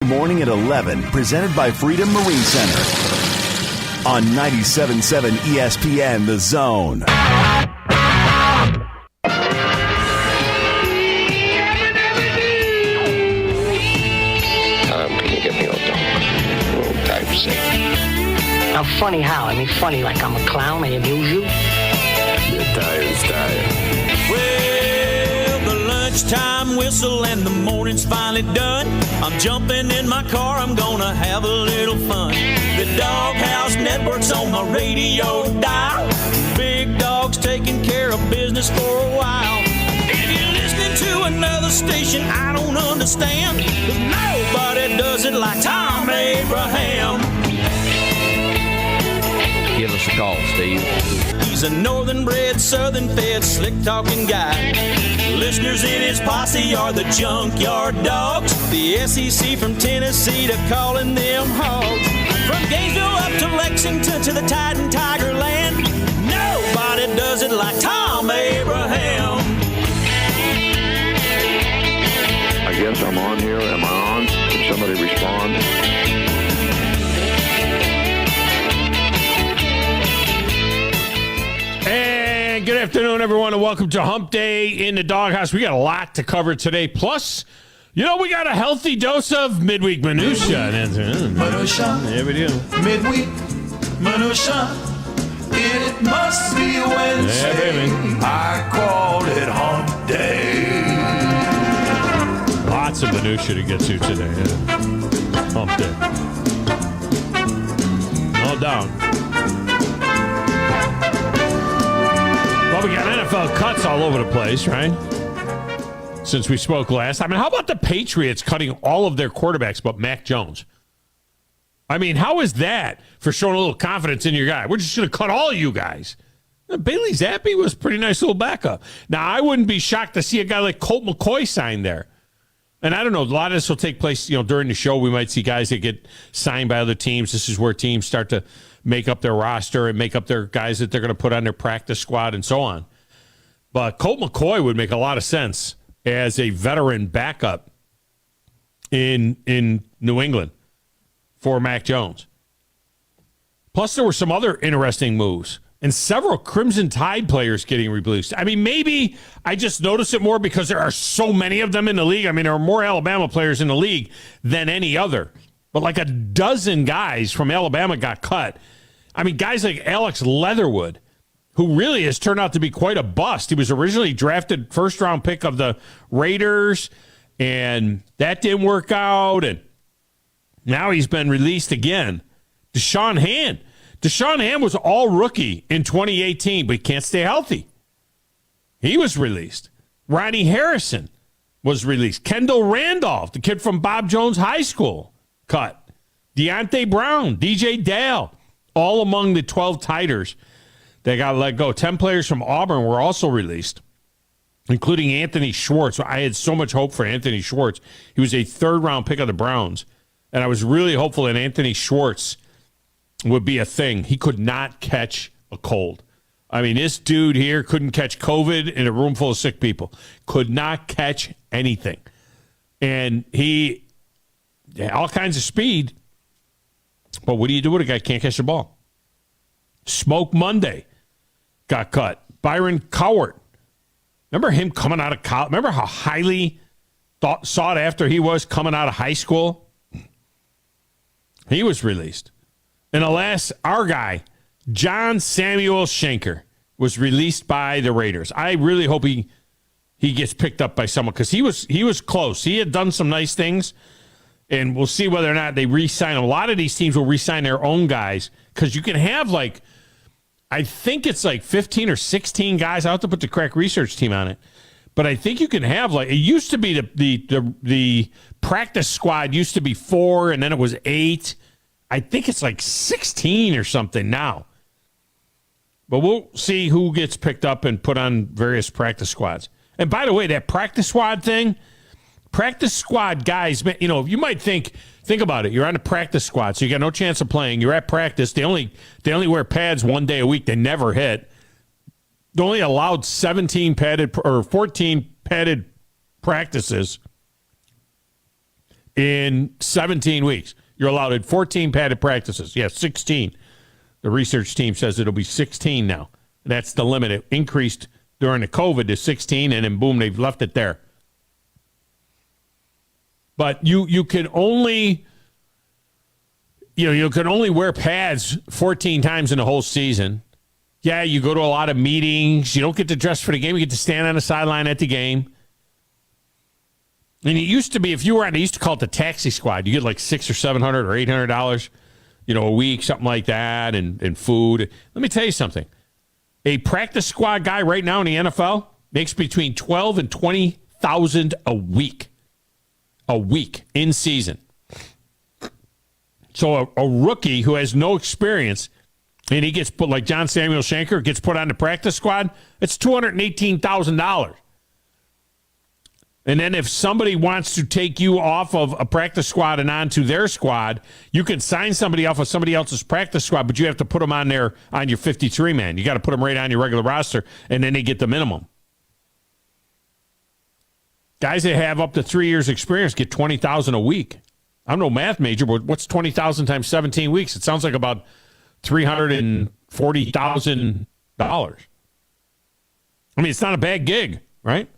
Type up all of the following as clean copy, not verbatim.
morning at 11, presented by Freedom Marine Center. On 97.7 ESPN, The Zone. Can you get me a little typeset? I'm funny how? I mean, funny like I'm a clown, I amuse you? You're tired. Well, the lunchtime whistle and the morning's finally done. I'm jumping in my car, I'm gonna have a little fun. The Doghouse Network's on my radio dial. Big Dog's taking care of business for a while. If you're listening to another station I don't understand, 'cause nobody does it like Thom Abraham. Give us a call, Steve. He's a northern-bred, southern-fed, slick-talking guy. Listeners in his posse are the junkyard dogs. The SEC from Tennessee to calling them hogs. From Gainesville up to Lexington to the Titan Tiger Land, nobody does it like Thom Abraham. I guess I'm on here. Am I on? Can somebody respond? And good afternoon, everyone, and welcome to Hump Day in the Doghouse. We got a lot to cover today. Plus, we got a healthy dose of midweek minutia. Minutia. Yeah, we do. Midweek minutia. It must be Wednesday. Yeah, baby. I called it Hump Day. Lots of minutia to get to today. Yeah. Hump Day. No doubt. Well, we got NFL cuts all over the place, right? Since we spoke last. I mean, how about the Patriots cutting all of their quarterbacks but Mac Jones? I mean, how is that for showing a little confidence in your guy? We're just going to cut all you guys. Bailey Zappi was a pretty nice little backup. Now, I wouldn't be shocked to see a guy like Colt McCoy signed there. And I don't know, a lot of this will take place, during the show. We might see guys that get signed by other teams. This is where teams start to make up their roster and make up their guys that they're going to put on their practice squad and so on. But Colt McCoy would make a lot of sense as a veteran backup in New England for Mac Jones. Plus, there were some other interesting moves and several Crimson Tide players getting released. I mean, maybe I just notice it more because there are so many of them in the league. I mean, there are more Alabama players in the league than any other. But like a dozen guys from Alabama got cut. I mean, guys like Alex Leatherwood, who really has turned out to be quite a bust. He was originally drafted first-round pick of the Raiders, and that didn't work out. And now he's been released again. Deshaun Hand. Deshaun Hand was all rookie in 2018, but he can't stay healthy. He was released. Ronnie Harrison was released. Kendall Randolph, the kid from Bob Jones High School, cut. Deontay Brown, DJ Dale, all among the 12 Tiders that got let go. 10 players from Auburn were also released, including Anthony Schwartz. I had so much hope for Anthony Schwartz. He was a third-round pick of the Browns, and I was really hopeful that Anthony Schwartz would be a thing. He could not catch a cold. I mean, this dude here couldn't catch COVID in a room full of sick people. Could not catch anything. And he had all kinds of speed. But what do you do with a guy who can't catch the ball? Smoke Monday got cut. Byron Cowart. Remember him coming out of college? Remember how highly sought after he was coming out of high school? He was released. And alas, our guy, John Samuel Schenker, was released by the Raiders. I really hope he gets picked up by someone because he was close. He had done some nice things, and we'll see whether or not they re-sign him. A lot of these teams will re-sign their own guys because you can have I think it's 15 or 16 guys. I'll have to put the crack research team on it. But I think you can have it used to be the practice squad used to be 4 and then it was 8. I think it's 16 or something now. But we'll see who gets picked up and put on various practice squads. And by the way, that practice squad thing, practice squad guys, you might think about it. You're on a practice squad, so you got no chance of playing. You're at practice. They only wear pads one day a week. They never hit. They only allowed 14 padded practices. in 17 weeks. You're allowed at 14 padded practices. Yeah, 16. The research team says it'll be 16 now. That's the limit. It increased during the COVID to 16, and then boom, they've left it there. But you can only, you can only wear pads 14 times in the whole season. Yeah, you go to a lot of meetings. You don't get to dress for the game. You get to stand on the sideline at the game. And it used to be, if you were on, they used to call it the taxi squad. You get like $600 or $700 or $800, a week, something like that, and food. Let me tell you something. A practice squad guy right now in the NFL makes between $12,000 and $20,000 a week. A week in season. So a rookie who has no experience, and he gets put, like John Samuel Shanker, gets put on the practice squad, it's $218,000. And then if somebody wants to take you off of a practice squad and onto their squad, you can sign somebody off of somebody else's practice squad, but you have to put them on your 53-man. You got to put them right on your regular roster, and then they get the minimum. Guys that have up to 3 years experience get $20,000 a week. I'm no math major, but what's 20,000 times 17 weeks? It sounds like about $340,000. I mean, it's not a bad gig, right?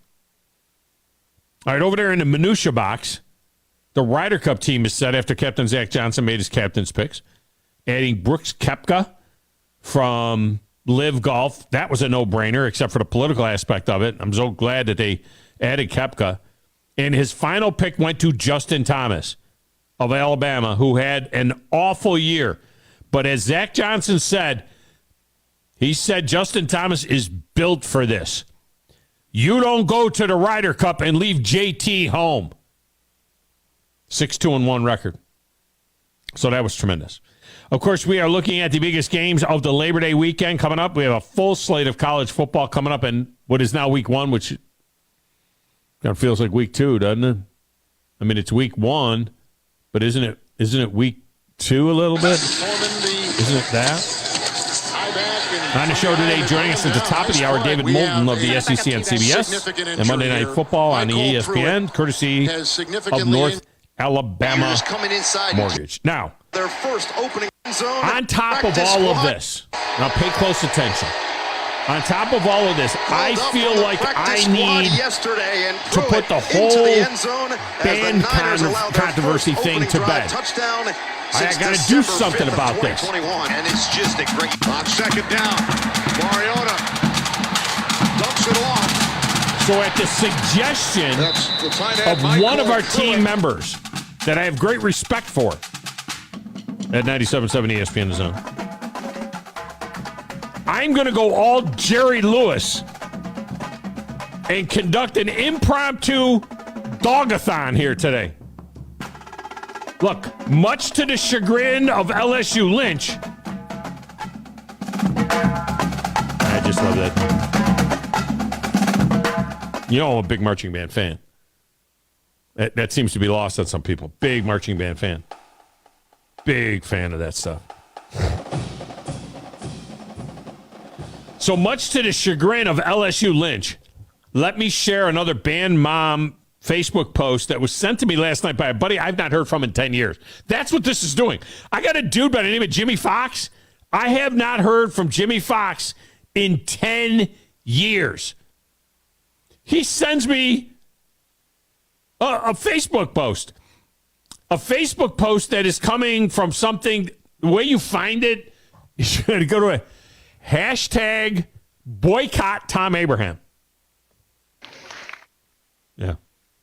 All right, over there in the minutia box, the Ryder Cup team is set after Captain Zach Johnson made his captain's picks, adding Brooks Koepka from Live Golf. That was a no-brainer, except for the political aspect of it. I'm so glad that they added Koepka. And his final pick went to Justin Thomas of Alabama, who had an awful year. But as Zach Johnson said, he said Justin Thomas is built for this. You don't go to the Ryder Cup and leave JT home. 6-2-1 record. So that was tremendous. Of course, we are looking at the biggest games of the Labor Day weekend coming up. We have a full slate of college football coming up in what is now week 1, which kind of feels like week 2, doesn't it? I mean, it's week 1, but isn't it week 2 a little bit? Isn't it that? On the show today, joining us at the top of the hour, David Moulton of the SEC on CBS and Monday Night Football on the ESPN, courtesy of North Alabama Mortgage. Now, on top of all of this, now pay close attention. On top of all of this, I feel like I need to put the whole ban controversy thing to bed. I got to do something about this. And it's just a great on second down. Mariota dumps it off. So at the suggestion of one of our team members that I have great respect for at 97.7 ESPN The Zone, I'm going to go all Jerry Lewis and conduct an impromptu dogathon here today. Look, much to the chagrin of LSU Lynch, I just love that. I'm a big marching band fan. That seems to be lost on some people. Big marching band fan. Big fan of that stuff. So much to the chagrin of LSU Lynch, let me share another band mom Facebook post that was sent to me last night by a buddy I've not heard from in 10 years. That's what this is doing. I got a dude by the name of Jimmy Fox. I have not heard from Jimmy Fox in 10 years. He sends me a Facebook post. A Facebook post that is coming from something, the way you find it, you should go to a hashtag boycott Thom Abraham. Yeah.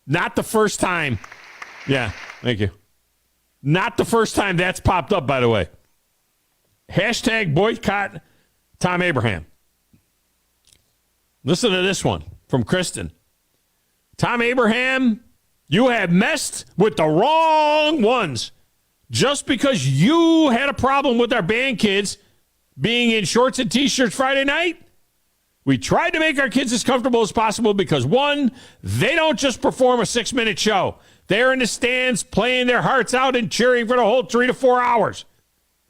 Not the first time. Yeah, thank you. Not the first time that's popped up, by the way. Hashtag boycott Thom Abraham. Listen to this one from Kristen. Thom Abraham, you have messed with the wrong ones. Just because you had a problem with our band kids being in shorts and T-shirts Friday night, we tried to make our kids as comfortable as possible because, one, they don't just perform a 6-minute show. They're in the stands playing their hearts out and cheering for the whole 3 to 4 hours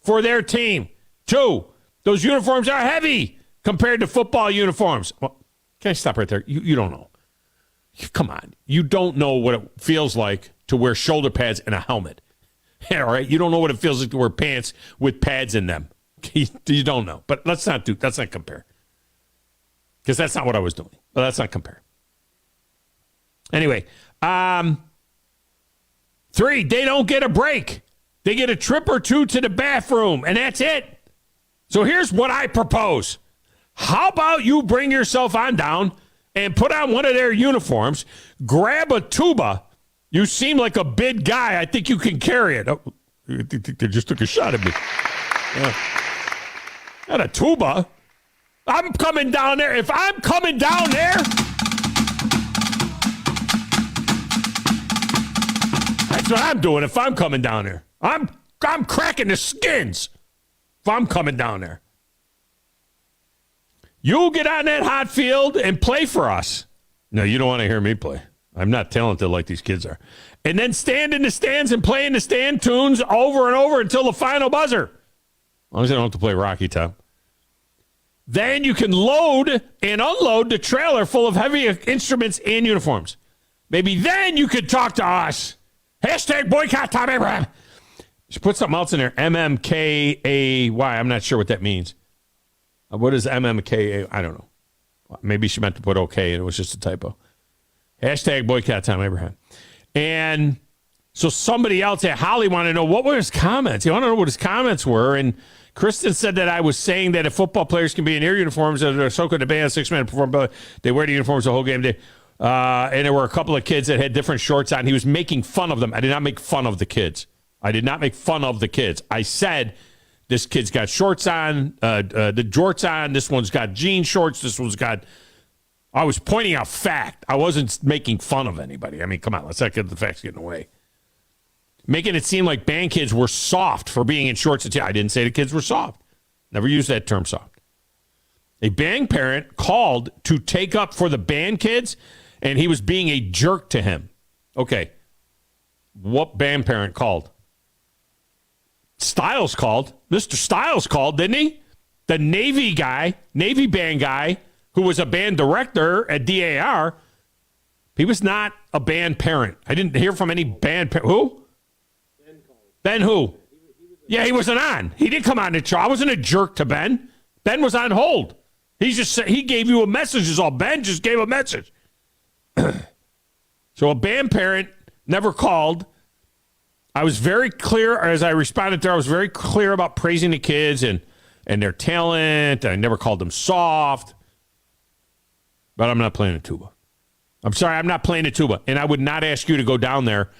for their team. 2, those uniforms are heavy compared to football uniforms. Well, can I stop right there? You don't know. Come on. You don't know what it feels like to wear shoulder pads and a helmet. All right, you don't know what it feels like to wear pants with pads in them. You don't know. But let's not compare. Because that's not what I was doing. But let's not compare. Anyway, 3, they don't get a break. They get a trip or two to the bathroom, and that's it. So here's what I propose. How about you bring yourself on down and put on one of their uniforms, grab a tuba. You seem like a big guy. I think you can carry it. Oh, they just took a shot at me. Not a tuba. I'm coming down there. If I'm coming down there, that's what I'm doing. If I'm coming down there, I'm cracking the skins. If I'm coming down there, you get on that hot field and play for us. No, you don't want to hear me play. I'm not talented like these kids are. And then stand in the stands and play in the stand tunes over and over until the final buzzer. As long as I don't have to play Rocky Top. Then you can load and unload the trailer full of heavy instruments and uniforms. Maybe then you could talk to us. Hashtag boycott Tom Abraham. You should put something else in there. MMKAY. I'm not sure what that means. What is MMKA? I don't know. Maybe she meant to put okay and it was just a typo. Hashtag boycott Tom Abraham. And so somebody else at Holly wanted to know what were his comments. You want to know what his comments were. And Kristen said that I was saying that if football players can be in air uniforms, so could the band 6-man perform, but they wear the uniforms the whole game day. And there were a couple of kids that had different shorts on. He was making fun of them. I did not make fun of the kids. I said this kid's got shorts on, the jorts on. This one's got jean shorts. This one's got... I was pointing out fact. I wasn't making fun of anybody. I mean, come on. Let's not get the facts getting away. Making it seem like band kids were soft for being in shorts. I didn't say the kids were soft. Never used that term soft. A band parent called to take up for the band kids, and he was being a jerk to him. Okay. What band parent called? Styles called. Mr. Styles called, didn't he? The Navy guy, Navy band guy, who was a band director at DAR. He was not a band parent. I didn't hear from any band parent. Who? Ben who? Yeah, he wasn't on. He didn't come on the show. I wasn't a jerk to Ben. Ben was on hold. He gave you a message is all. Ben just gave a message. So a band parent never called. I was very clear as I responded there. I was very clear about praising the kids and their talent. I never called them soft. But I'm not playing a tuba. I'm sorry, I'm not playing a tuba. And I would not ask you to go down there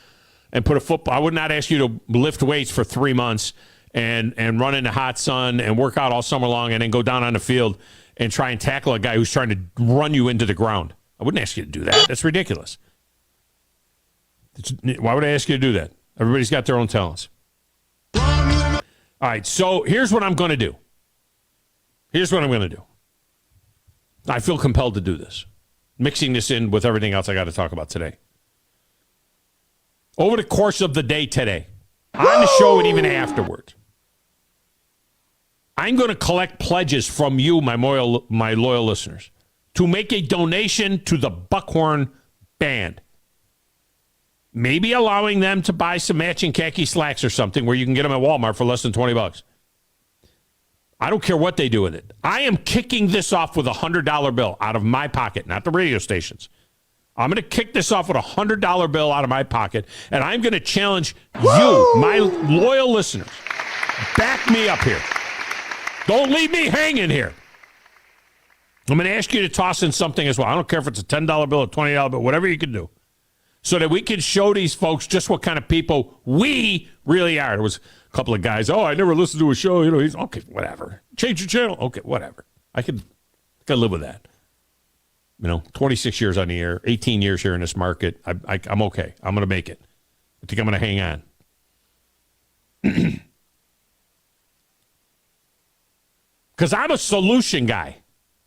and put a football. I would not ask you to lift weights for 3 months and run in the hot sun and work out all summer long and then go down on the field and try and tackle a guy who's trying to run you into the ground. I wouldn't ask you to do that. That's ridiculous. Why would I ask you to do that? Everybody's got their own talents. All right, so here's what I'm going to do. I feel compelled to do this. Mixing this in with everything else I got to talk about today. Over the course of the day today, on the show and even afterwards, I'm going to collect pledges from you, my loyal listeners, to make a donation to the Buckhorn Band. Maybe allowing them to buy some matching khaki slacks or something where you can get them at Walmart for less than $20. I don't care what they do with it. I am kicking this off with a $100 bill out of my pocket, not the radio stations. I'm going to kick this off with a $100 bill out of my pocket, and I'm going to challenge you, my loyal listeners. Back me up here. Don't leave me hanging here. I'm going to ask you to toss in something as well. I don't care if it's a $10 bill, a $20 bill, whatever you can do, so that we can show these folks just what kind of people we really are. There was a couple of guys, I never listened to a show. He's okay, whatever. Change your channel. Okay, whatever. I could live with that. 26 years on the air, 18 years here in this market. I'm okay. I'm going to make it. I think I'm going to hang on. Because I'm a solution guy.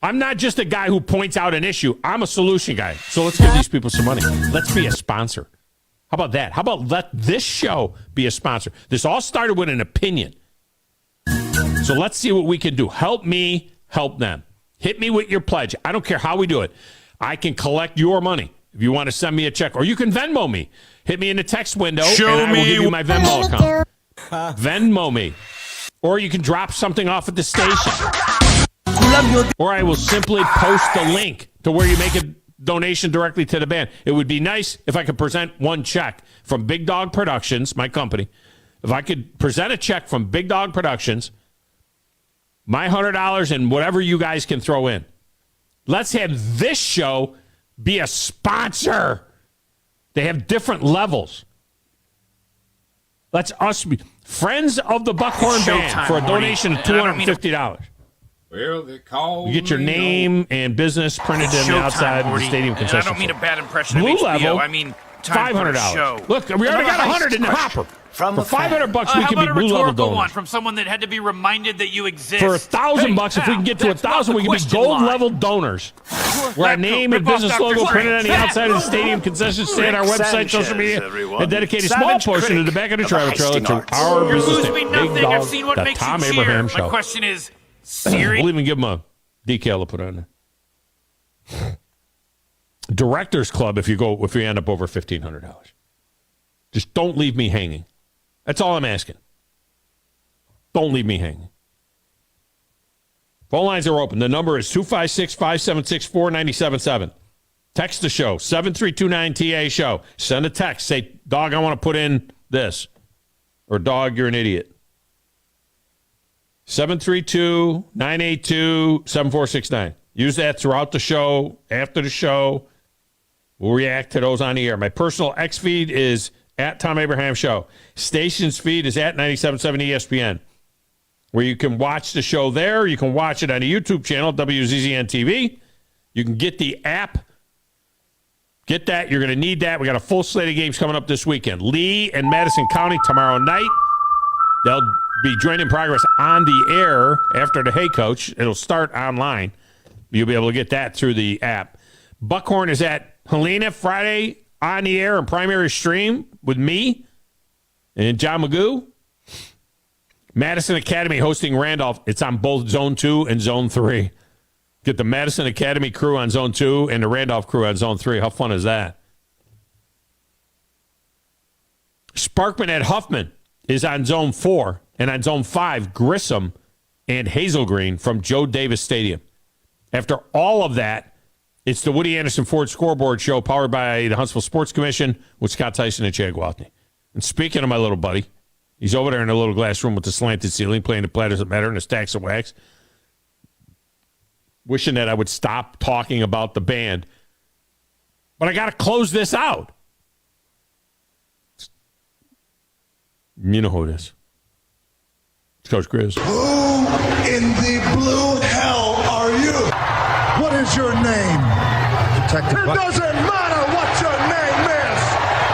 I'm not just a guy who points out an issue. I'm a solution guy. So let's give these people some money. Let's be a sponsor. How about that? How about let this show be a sponsor? This all started with an opinion. So let's see what we can do. Help me, help them. Hit me with your pledge. I don't care how we do it. I can collect your money. If you want to send me a check, or you can Venmo me. Hit me in the text window, Show and I will me give you my Venmo account. Venmo me. Or you can drop something off at the station. Or I will simply post the link to where you make a donation directly to the band. It would be nice if I could present one check from Big Dog Productions, my company. If I could present a check from Big Dog Productions, my $100 and whatever you guys can throw in. Let's have this show be a sponsor. They have different levels. Let's us be friends of the Buckhorn Band for a donation of $250. Well, they call you get your name and business printed in the outside of the stadium concession. I don't mean a bad impression Blue of HBO. level, I mean $500. Look, we already got 100 in the hopper. For $500, we can be blue level donors. One from someone that had to be reminded that you exist. For $1,000, if we can get to 1,000, we can be gold level donors. Where our name and business logo printed on the outside of the stadium concession stand, our website, social media, and dedicate a small portion to the back of the trailer to our business name. Big Dog, the Thom Abraham Show. My question is, we'll even give him a decal to put on there. Directors Club, if you end up over $1,500. Just don't leave me hanging. That's all I'm asking. Don't leave me hanging. Phone lines are open. The number is 256-576-4977. Text the show, 732-9TA-SHOW. Send a text. Say, dog, I want to put in this. Or, dog, you're an idiot. 732-982-7469. Use that throughout the show, after the show. We'll react to those on the air. My personal X feed is at Thom Abraham Show. Station's feed is at 97.7 ESPN, where you can watch the show there. You can watch it on the YouTube channel, WZZN TV. You can get the app. Get that. You're going to need that. We got a full slate of games coming up this weekend. Lee and Madison County tomorrow night. They'll be joining progress on the air after the Hey Coach. It'll start online. You'll be able to get that through the app. Buckhorn is at Helena Friday on the air and primary stream with me and John Magoo. Madison Academy hosting Randolph. It's on both Zone 2 and Zone 3. Get the Madison Academy crew on Zone 2 and the Randolph crew on Zone 3. How fun is that? Sparkman at Huffman is on Zone 4. And on Zone 5, Grissom and Hazel Green from Joe Davis Stadium. After all of that, it's the Woody Anderson Ford Scoreboard Show powered by the Huntsville Sports Commission with Scott Tyson and Chad Gwathney. And speaking of my little buddy, he's over there in a little glass room with the slanted ceiling playing the Play Doesn't Matter and the Stacks of Wax. Wishing that I would stop talking about the band. But I got to close this out. You know who it is. It's Coach Grizz. Who in the blue hell are you? What is your name? Detective It doesn't matter what your name is.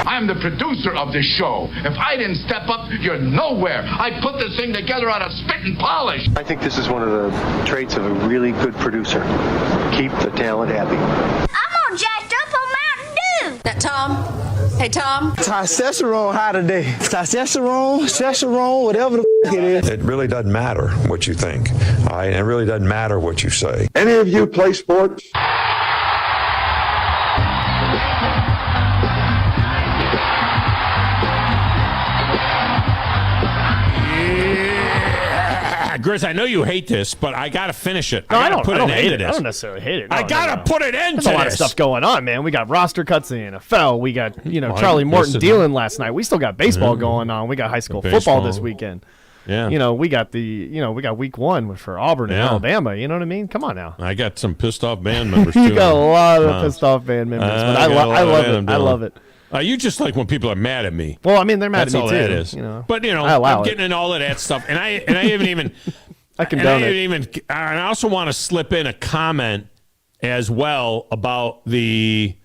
I'm the producer of this show. If I didn't step up, you're nowhere. I put this thing together out of spit and polish. I think this is one of the traits of a really good producer. Keep the talent happy. I'm all jacked up on Mountain Dew. That Tom. Hey, Tom. Testosterone high today. Testosterone, whatever the f*** it is. It really doesn't matter what you think. All right? It really doesn't matter what you say. Any of you play sports? Grizz, I know you hate this, but I got to finish it. No, I don't hate it. This. I don't necessarily hate it. No, I got to put it into There's a lot of stuff going on, man. We got roster cuts in the NFL. We got, Charlie Morton dealing last night. We still got baseball going on. We got high school football this weekend. Yeah. We got we got week 1 for Auburn and Alabama. You know what I mean? Come on now. I got some pissed off band members, too. You got a lot of pissed off band members, but I love it. I love it. You just like when people are mad at me. Well, I mean, they're mad at me, too. That's all that is. But, I'm getting into all of that stuff. And I haven't even... I condone it. And I also want to slip in a comment as well about the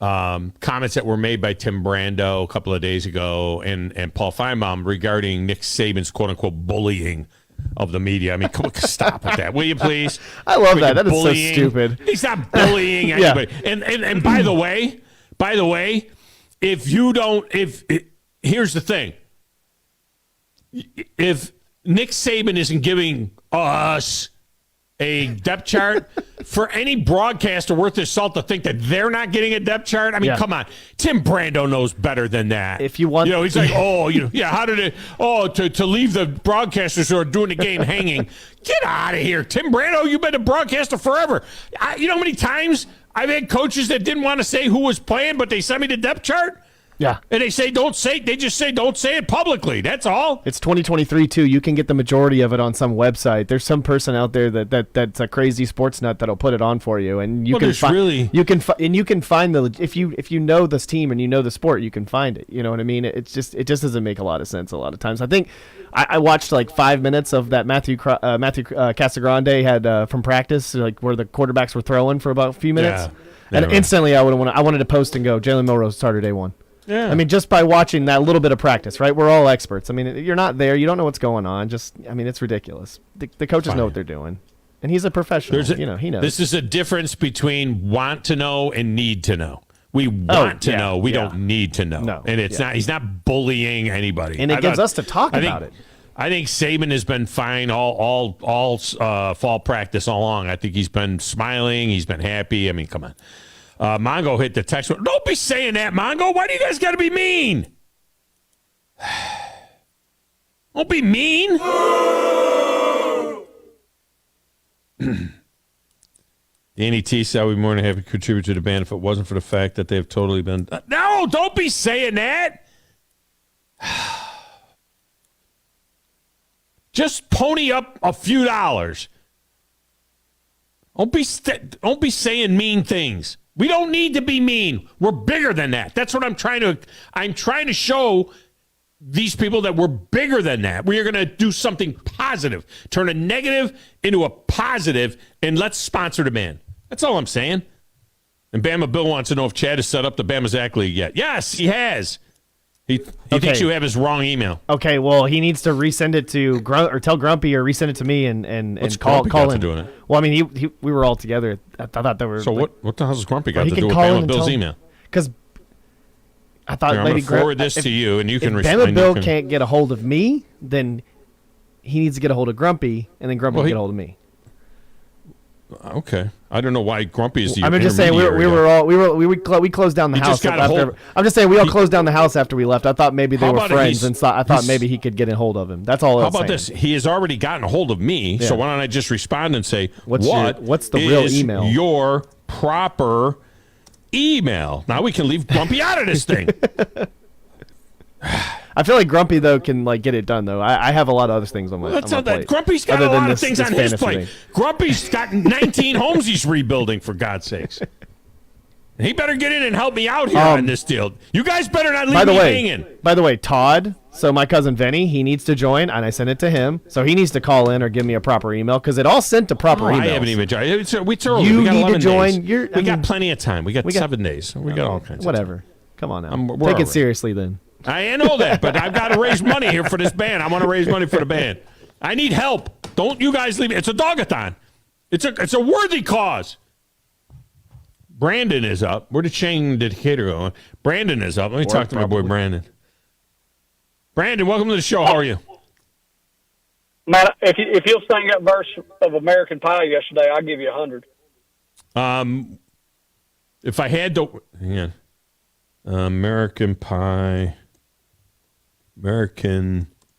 comments that were made by Tim Brando a couple of days ago and Paul Feinbaum regarding Nick Saban's quote-unquote bullying of the media. I mean, stop with that, will you please? I love that. That is so stupid. He's not bullying anybody. And by the way, here's the thing. If Nick Saban isn't giving us a depth chart, for any broadcaster worth his salt to think that they're not getting a depth chart. I mean, come on. Tim Brando knows better than that. If you want, he's like, how did it? To leave the broadcasters who are doing the game hanging. Get out of here, Tim Brando. You've been a broadcaster forever. You know how many times I've had coaches that didn't want to say who was playing, but they sent me the depth chart. Yeah. And they say, don't say it. They just say, don't say it publicly. That's all. It's 2023, too. You can get the majority of it on some website. There's some person out there that's a crazy sports nut that'll put it on for you. And you can find, you can find if you know this team and you know the sport, you can find it. You know what I mean? It just doesn't make a lot of sense a lot of times. I think I watched like 5 minutes of that Matthew Casagrande had from practice, like where the quarterbacks were throwing for about a few minutes. Yeah. And instantly I wanted to post and go, Jalen Milroe starter day one. Yeah. I mean, just by watching that little bit of practice, right? We're all experts. I mean, you're not there. You don't know what's going on. It's ridiculous. The coaches know what they're doing. And he's a professional. He knows. This is a difference between want to know and need to know. We want to know. We don't need to know. No. And it's not. He's not bullying anybody. And it gives us to talk about it. I think Saban has been fine all fall practice all along. I think he's been smiling. He's been happy. I mean, come on. Mongo hit the text. Don't be saying that, Mongo. Why do you guys got to be mean? Don't be mean. Danny T said we'd be more than happy to contribute to the band if it wasn't for the fact that they've totally been. No, don't be saying that. Just pony up a few dollars. Don't be saying mean things. We don't need to be mean. We're bigger than that. That's what I'm trying to show these people that we're bigger than that. We are going to do something positive. Turn a negative into a positive, and let's sponsor the band. That's all I'm saying. And Bama Bill wants to know if Chad has set up the Bama Zach League yet. Yes, he has. He thinks you have his wrong email. Okay, well, he needs to resend it to or tell Grumpy or resend it to me and call in. Doing it? Well, I mean, we were all together. I thought that were. So what the hell has Grumpy got to do with Bama Bill's email? Because I thought I'm maybe forward this to you, and you can respond. If Bama Bill can't get a hold of me, then he needs to get a hold of Grumpy, and then Grumpy can get a hold of me. Okay, I don't know why Grumpy is the. I'm just saying we closed down the house. I'm just saying we all closed down the house after we left. I thought maybe they were friends, and I thought maybe he could get a hold of him. That's all. How about this? He has already gotten a hold of me, so why don't I just respond and say, what's the real email? Your proper email. Now we can leave Grumpy out of this thing. I feel like Grumpy, though, can get it done, though. I have a lot of other things on my plate. Grumpy's got a lot of things on his plate. Grumpy's got 19 homes he's rebuilding, for God's sakes. And he better get in and help me out here on this deal. You guys better not leave me hanging. By the way, Todd, so my cousin Vinny, he needs to join, and I sent it to him. So he needs to call in or give me a proper email, because it all sent to proper emails. I haven't even joined. It's early. You we got need to join. We got plenty of time. We got 7 days. We got all kinds of time. Come on now. Take it seriously, then. I know that, but I've got to raise money here for this band. I want to raise money for the band. I need help. Don't you guys leave me. It's a dog-a-thon. It's a worthy cause. Brandon is up. Where did Shane Decatur go? Brandon is up. Let me talk to my boy Brandon. Brandon, welcome to the show. How are you? Matt, if you'll sing that verse of American Pie yesterday, I'll give you 100. If I had to, American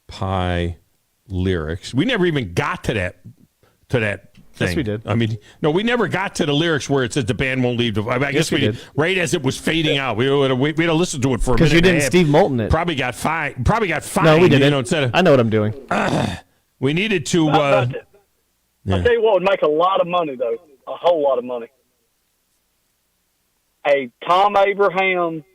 Pie lyrics. We never even got to that thing. Yes, we did. I mean, no, we never got to the lyrics where it says the band won't leave. I guess we did. Right as it was fading out. We had to listen to it for a minute. Because you didn't Steve Moulton it. Probably got fine. No, we didn't. I know what I'm doing. We needed to. I'll tell you what would make a lot of money, though. A whole lot of money. A Thom Abraham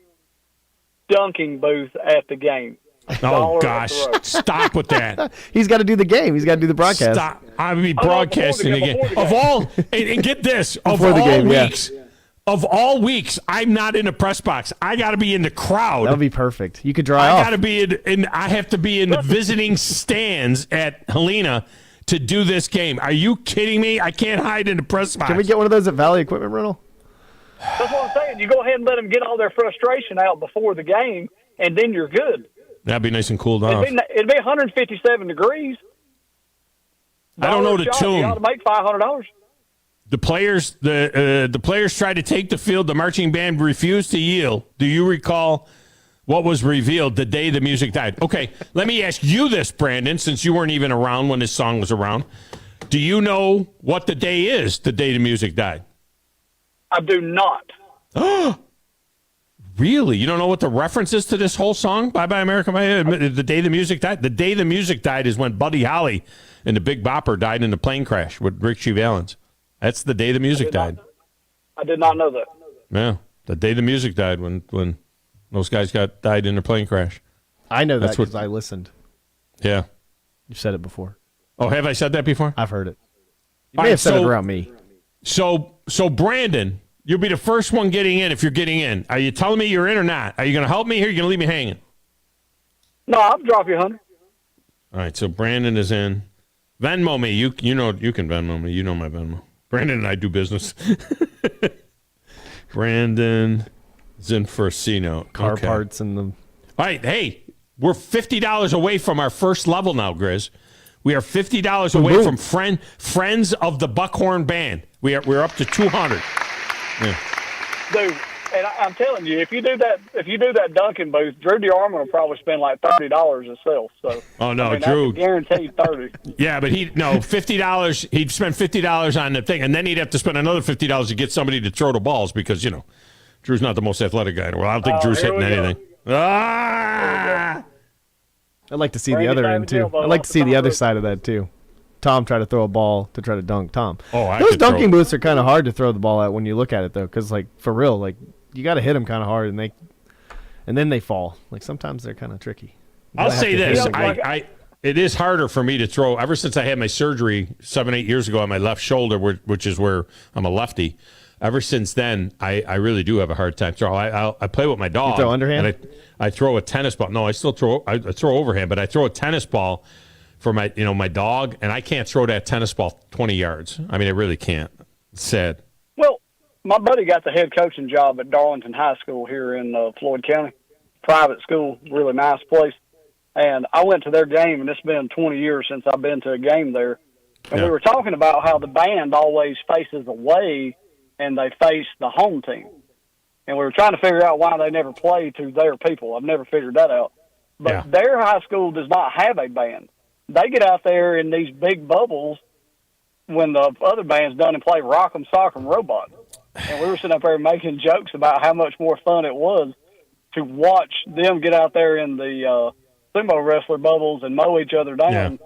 dunking booth at the game. Oh, gosh. Stop with that. He's got to do the game. He's got to do the broadcast. Stop. I mean, broadcasting again. Of all, and get this, of all weeks, of all weeks, I'm not in the press box. I got to be in the crowd. That would be perfect. You could dry off. I got to be I have to be in the visiting stands at Helena to do this game. Are you kidding me? I can't hide in the press box. Can we get one of those at Valley Equipment Rental? That's what I'm saying. You go ahead and let them get all their frustration out before the game, and then you're good. That'd be nice and cooled off. It'd be 157 degrees. I don't know the tune. You ought to make $500. The players tried to take the field. The marching band refused to yield. Do you recall what was revealed the day the music died? Okay, let me ask you this, Brandon, since you weren't even around when this song was around. Do you know what the day is, the day the music died? I do not. Really? You don't know what the reference is to this whole song? Bye Bye America, the day the music died? The day the music died is when Buddy Holly and the Big Bopper died in a plane crash with Richie Valens. That's the day the music died. I did not know that. Yeah, the day the music died when those guys died in a plane crash. I know that because I listened. Yeah. You've said it before. Oh, have I said that before? I've heard it. You may have said it around me. So Brandon, you'll be the first one getting in if you're getting in. Are you telling me you're in or not? Are you going to help me here or are you going to leave me hanging? No, I'll drop you 100. All right, so Brandon is in. Venmo me. You know you can Venmo me. You know my Venmo. Brandon and I do business. Brandon is in for a C note. Car parts and the... All right, hey, we're $50 away from our first level now, Grizz. We are $50 away from Friends of the Buckhorn Band. We're up to 200. Yeah. Dude, and I'm telling you, if you do that Dunkin' booth, Drew DeArmond will probably spend like $30 himself. So oh no, Drew, that's guaranteed 30. Yeah, but $50. He'd spend $50 on the thing, and then he'd have to spend another $50 to get somebody to throw the balls because Drew's not the most athletic guy in the world. I don't think Drew's hitting anything. I'd like to see the other end, too. I'd like to see the other side of that, too. Tom tried to throw a ball to try to dunk Tom. Those dunking booths are kind of hard to throw the ball at when you look at it, though, because, for real, you got to hit them kind of hard, and then they fall. Sometimes they're kind of tricky. I'll say this. It is harder for me to throw. Ever since I had my surgery 7-8 years ago on my left shoulder, which is where I'm a lefty, ever since then, I really do have a hard time throwing. I play with my dog. You throw underhand? And I throw a tennis ball. No, I still throw. I throw overhand, but I throw a tennis ball for my my dog, and I can't throw that tennis ball 20 yards. I mean, I really can't. It's sad. Well, my buddy got the head coaching job at Darlington High School here in Floyd County. Private school, really nice place. And I went to their game, and it's been 20 years since I've been to a game there. And we were talking about how the band always faces away and they face the home team. And we were trying to figure out why they never play to their people. I've never figured that out. But their high school does not have a band. They get out there in these big bubbles when the other band's done and play Rock'em Sock'em Robot. And we were sitting up there making jokes about how much more fun it was to watch them get out there in the sumo wrestler bubbles and mow each other down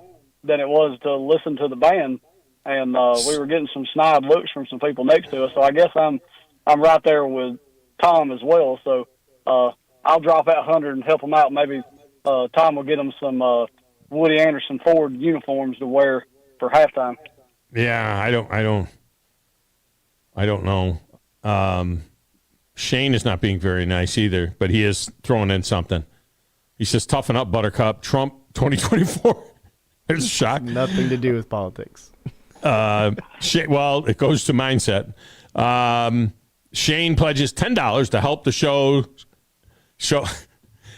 than it was to listen to the band. And we were getting some snide looks from some people next to us. So I guess I'm right there with Thom as well. So I'll drop out 100 and help them out. Maybe Thom will get them some Woody Anderson Ford uniforms to wear for halftime. Yeah, I don't know. Shane is not being very nice either, but he is throwing in something. He says, "Toughen up, Buttercup. Trump 2024." There's a shock. Nothing to do with politics. Well, it goes to mindset. Shane pledges $10 to help the show.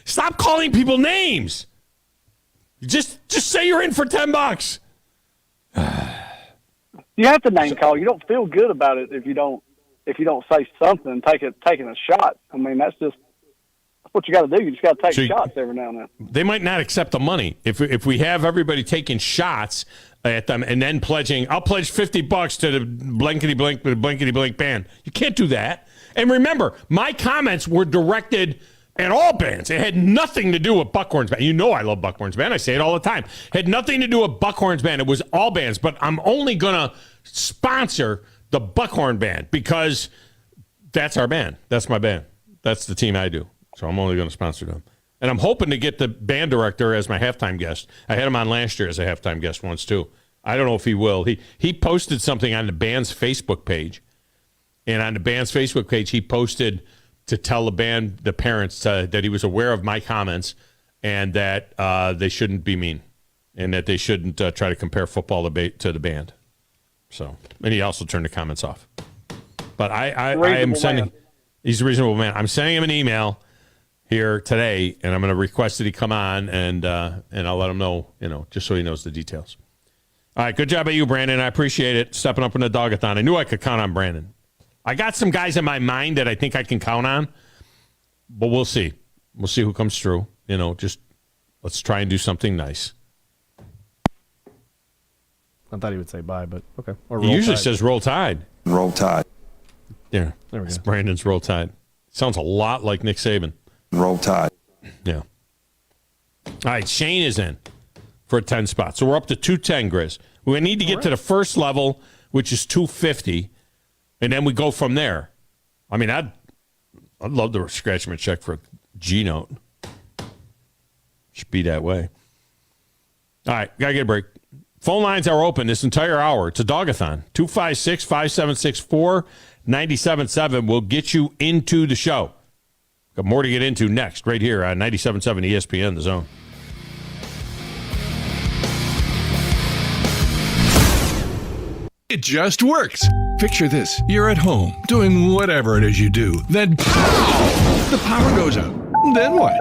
Stop calling people names. Just say you're in for $10. You have to name call. You don't feel good about it if you don't say something, taking a shot. I mean, that's what you got to do. You just got to take shots every now and then. They might not accept the money if we have everybody taking shots at them and then pledging. I'll pledge $50 to the blankety blank band. You can't do that. And remember, my comments were directed at all bands. It had nothing to do with Buckhorn's Band. You know I love Buckhorn's Band. I say it all the time. It had nothing to do with Buckhorn's Band. It was all bands. But I'm only going to sponsor the Buckhorn Band because that's our band. That's my band. That's the team I do. So I'm only going to sponsor them. And I'm hoping to get the band director as my halftime guest. I had him on last year as a halftime guest once, too. I don't know if he will. He posted something on the band's Facebook page. And on the band's Facebook page, he posted to tell the parents that he was aware of my comments and that they shouldn't be mean and that they shouldn't try to compare football to the band. So, and he also turned the comments off. But I am sending, he's a reasonable man. I'm sending him an email here today, and I'm going to request that he come on, and I'll let him know, just so he knows the details. All right, good job at you, Brandon. I appreciate it, stepping up in the Dogathon. I knew I could count on Brandon. I got some guys in my mind that I think I can count on, but we'll see. We'll see who comes through. Just let's try and do something nice. I thought he would say bye, but okay. Or he usually says roll tide. Roll Tide. Yeah, there we go. It's Brandon's roll tide. Sounds a lot like Nick Saban. Roll Tide. Yeah. All right, Shane is in for a 10 spot. So we're up to 210, Grizz. We need to get to the first level, which is 250, and then we go from there. I mean, I'd love to scratch my check for a G note. Should be that way. All right, got to get a break. Phone lines are open this entire hour. It's a Dogathon. 256-576-4977 will get you into the show. Got more to get into next, right here on 97.7 ESPN, The Zone. It just works. Picture this. You're at home, doing whatever it is you do. Then, pow! The power goes out. Then what?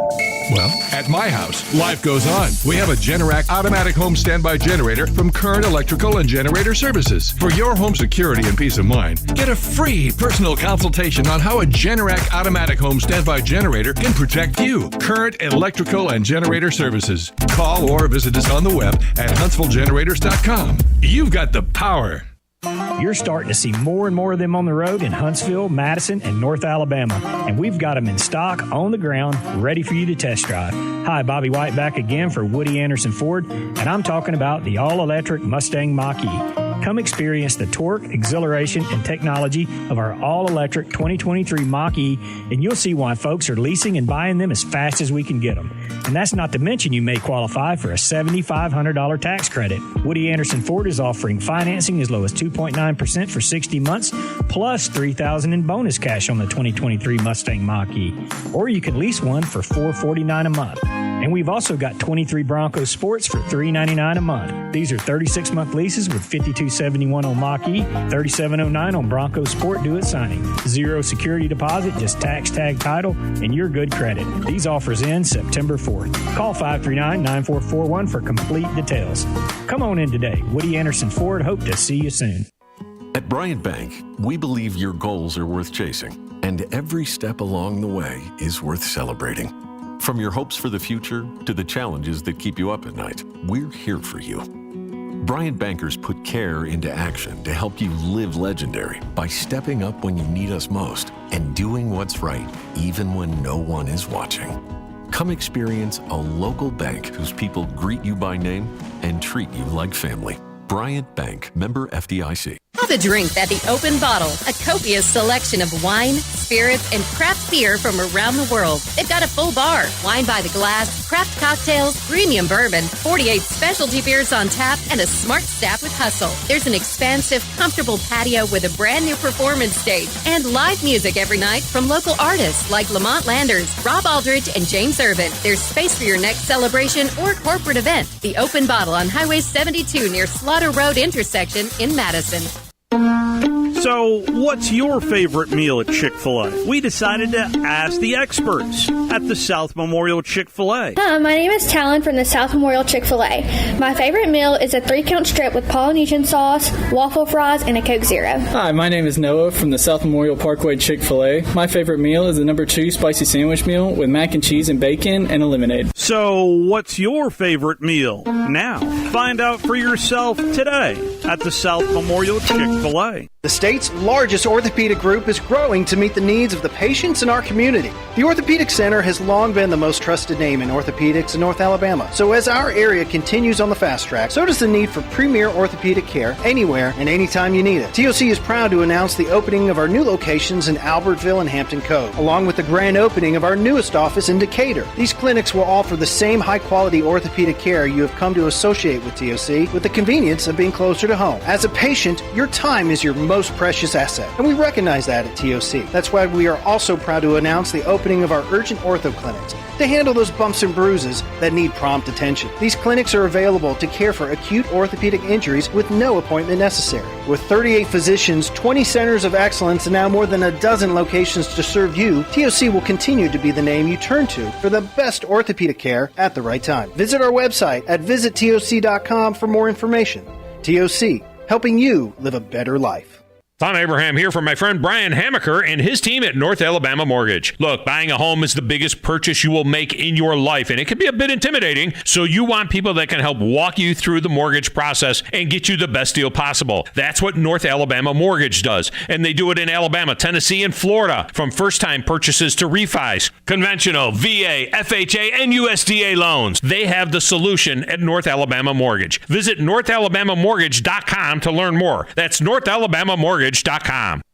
Well, at my house, life goes on. We have a Generac automatic home standby generator from Current Electrical and Generator Services. For your home security and peace of mind, get a free personal consultation on how a Generac automatic home standby generator can protect you. Current Electrical and Generator Services. Call or visit us on the web at HuntsvilleGenerators.com. You've got the power. You're starting to see more and more of them on the road in Huntsville, Madison, and North Alabama. And we've got them in stock, on the ground, ready for you to test drive. Hi, Bobby White back again for Woody Anderson Ford, and I'm talking about the all-electric Mustang Mach-E. Come experience the torque, exhilaration, and technology of our all-electric 2023 Mach-E, and you'll see why folks are leasing and buying them as fast as we can get them. And that's not to mention you may qualify for a $7,500 tax credit. Woody Anderson Ford is offering financing as low as 2.9% for 60 months, plus $3,000 in bonus cash on the 2023 Mustang Mach-E. Or you can lease one for $449 a month. And we've also got 23 Bronco Sports for $399 a month. These are 36-month leases with $52.71 on Mach-E, $37.09 on Bronco Sport due at signing. Zero security deposit, just tax tag title, and your good credit. These offers end September 4th. Call 539-9441 for complete details. Come on in today. Woody Anderson Ford, hope to see you soon. At Bryant Bank, we believe your goals are worth chasing, and every step along the way is worth celebrating. From your hopes for the future to the challenges that keep you up at night, we're here for you. Bryant Bankers put care into action to help you live legendary by stepping up when you need us most and doing what's right even when no one is watching. Come experience a local bank whose people greet you by name and treat you like family. Bryant Bank, member FDIC. Have a drink at the Open Bottle, a copious selection of wine, spirits, and craft beer from around the world. They've got a full bar, wine by the glass, craft cocktails, premium bourbon, 48 specialty beers on tap, and a smart staff with hustle. There's an expansive, comfortable patio with a brand new performance stage and live music every night from local artists like Lamont Landers, Rob Aldridge, and James Irvin. There's space for your next celebration or corporate event. The Open Bottle on Highway 72 near Slaughter Road intersection in Madison. So, what's your favorite meal at Chick-fil-A? We decided to ask the experts at the South Memorial Chick-fil-A. Hi, my name is Talon from the South Memorial Chick-fil-A. My favorite meal is a 3-count strip with Polynesian sauce, waffle fries, and a Coke Zero. Hi, my name is Noah from the South Memorial Parkway Chick-fil-A. My favorite meal is the number 2 spicy sandwich meal with mac and cheese and bacon and a lemonade. So, what's your favorite meal? Now, find out for yourself today at the South Memorial Chick-fil-A. The state's largest orthopedic group is growing to meet the needs of the patients in our community. The Orthopedic Center has long been the most trusted name in orthopedics in North Alabama. So as our area continues on the fast track, so does the need for premier orthopedic care anywhere and anytime you need it. TOC is proud to announce the opening of our new locations in Albertville and Hampton Cove, along with the grand opening of our newest office in Decatur. These clinics will offer the same high-quality orthopedic care you have come to associate with TOC, with the convenience of being closer to home. As a patient, your time is your most precious asset, and we recognize that at TOC. That's why we are also proud to announce the opening of our urgent ortho clinics to handle those bumps and bruises that need prompt attention. These clinics are available to care for acute orthopedic injuries with no appointment necessary. With 38 physicians, 20 centers of excellence, and now more than a dozen locations to serve you, TOC will continue to be the name you turn to for the best orthopedic care at the right time. Visit our website at visittoc.com for more information. TOC, helping you live a better life. Thom Abraham here from my friend Brian Hamaker and his team at North Alabama Mortgage. Look, buying a home is the biggest purchase you will make in your life, and it can be a bit intimidating, so you want people that can help walk you through the mortgage process and get you the best deal possible. That's what North Alabama Mortgage does, and they do it in Alabama, Tennessee, and Florida, from first-time purchases to refis, conventional, VA, FHA, and USDA loans. They have the solution at North Alabama Mortgage. Visit NorthAlabamaMortgage.com to learn more. That's NorthAlabamaMortgage.com.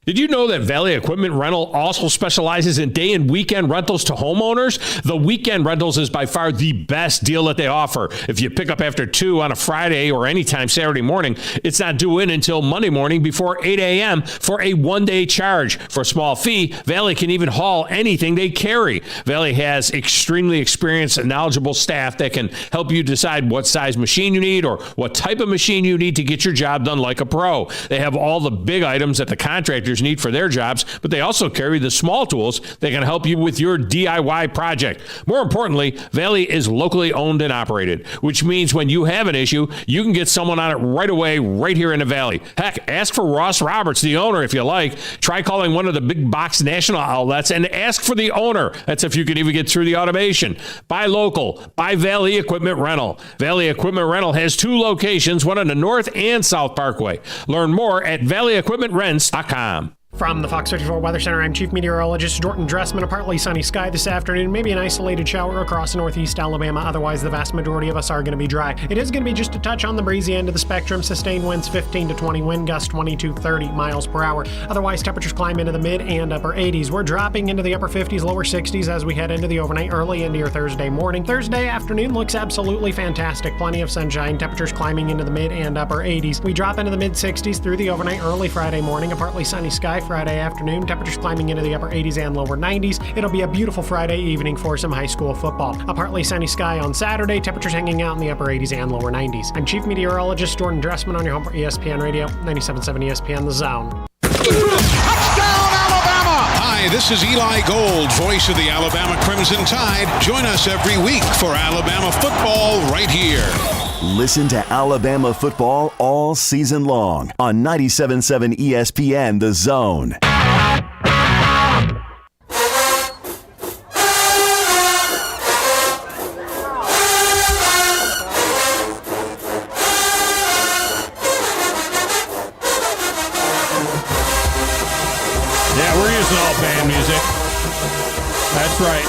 Did you know that Valley Equipment Rental also specializes in day and weekend rentals to homeowners? The weekend rentals is by far the best deal that they offer. If you pick up after 2 on a Friday or anytime Saturday morning, it's not due in until Monday morning before 8 a.m. for a one-day charge. For a small fee, Valley can even haul anything they carry. Valley has extremely experienced and knowledgeable staff that can help you decide what size machine you need or what type of machine you need to get your job done like a pro. They have all the big items that the contractors need for their jobs, but they also carry the small tools that can help you with your DIY project. More importantly, Valley is locally owned and operated, which means when you have an issue, you can get someone on it right away, right here in the Valley. Heck, ask for Ross Roberts, the owner, if you like. Try calling one of the big box national outlets and ask for the owner. That's if you can even get through the automation. Buy local. Buy Valley Equipment Rental. Valley Equipment Rental has 2 locations, one on the North and South Parkway. Learn more at valleyequipmentrents.com. From the Fox 34 Weather Center, I'm Chief Meteorologist Jordan Dressman. A partly sunny sky this afternoon, maybe an isolated shower across northeast Alabama. Otherwise, the vast majority of us are going to be dry. It is going to be just a touch on the breezy end of the spectrum. Sustained winds 15 to 20, wind gusts 22 to 30 miles per hour. Otherwise, temperatures climb into the mid and upper 80s. We're dropping into the upper 50s, lower 60s as we head into the overnight, early into your Thursday morning. Thursday afternoon looks absolutely fantastic. Plenty of sunshine, temperatures climbing into the mid and upper 80s. We drop into the mid 60s through the overnight, early Friday morning. A partly sunny sky Friday afternoon, temperatures climbing into the upper 80s and lower 90s. It'll be a beautiful Friday evening for some high school football. A partly sunny sky on Saturday, temperatures hanging out in the upper 80s and lower 90s. I'm Chief Meteorologist Jordan Dressman on your home for ESPN Radio, 97.7 ESPN The Zone. Touchdown, Alabama! Hi, this is Eli Gold, voice of the Alabama Crimson Tide. Join us every week for Alabama football right here. Listen to Alabama football all season long on 97.7 ESPN The Zone. Yeah, we're using all band music. That's right.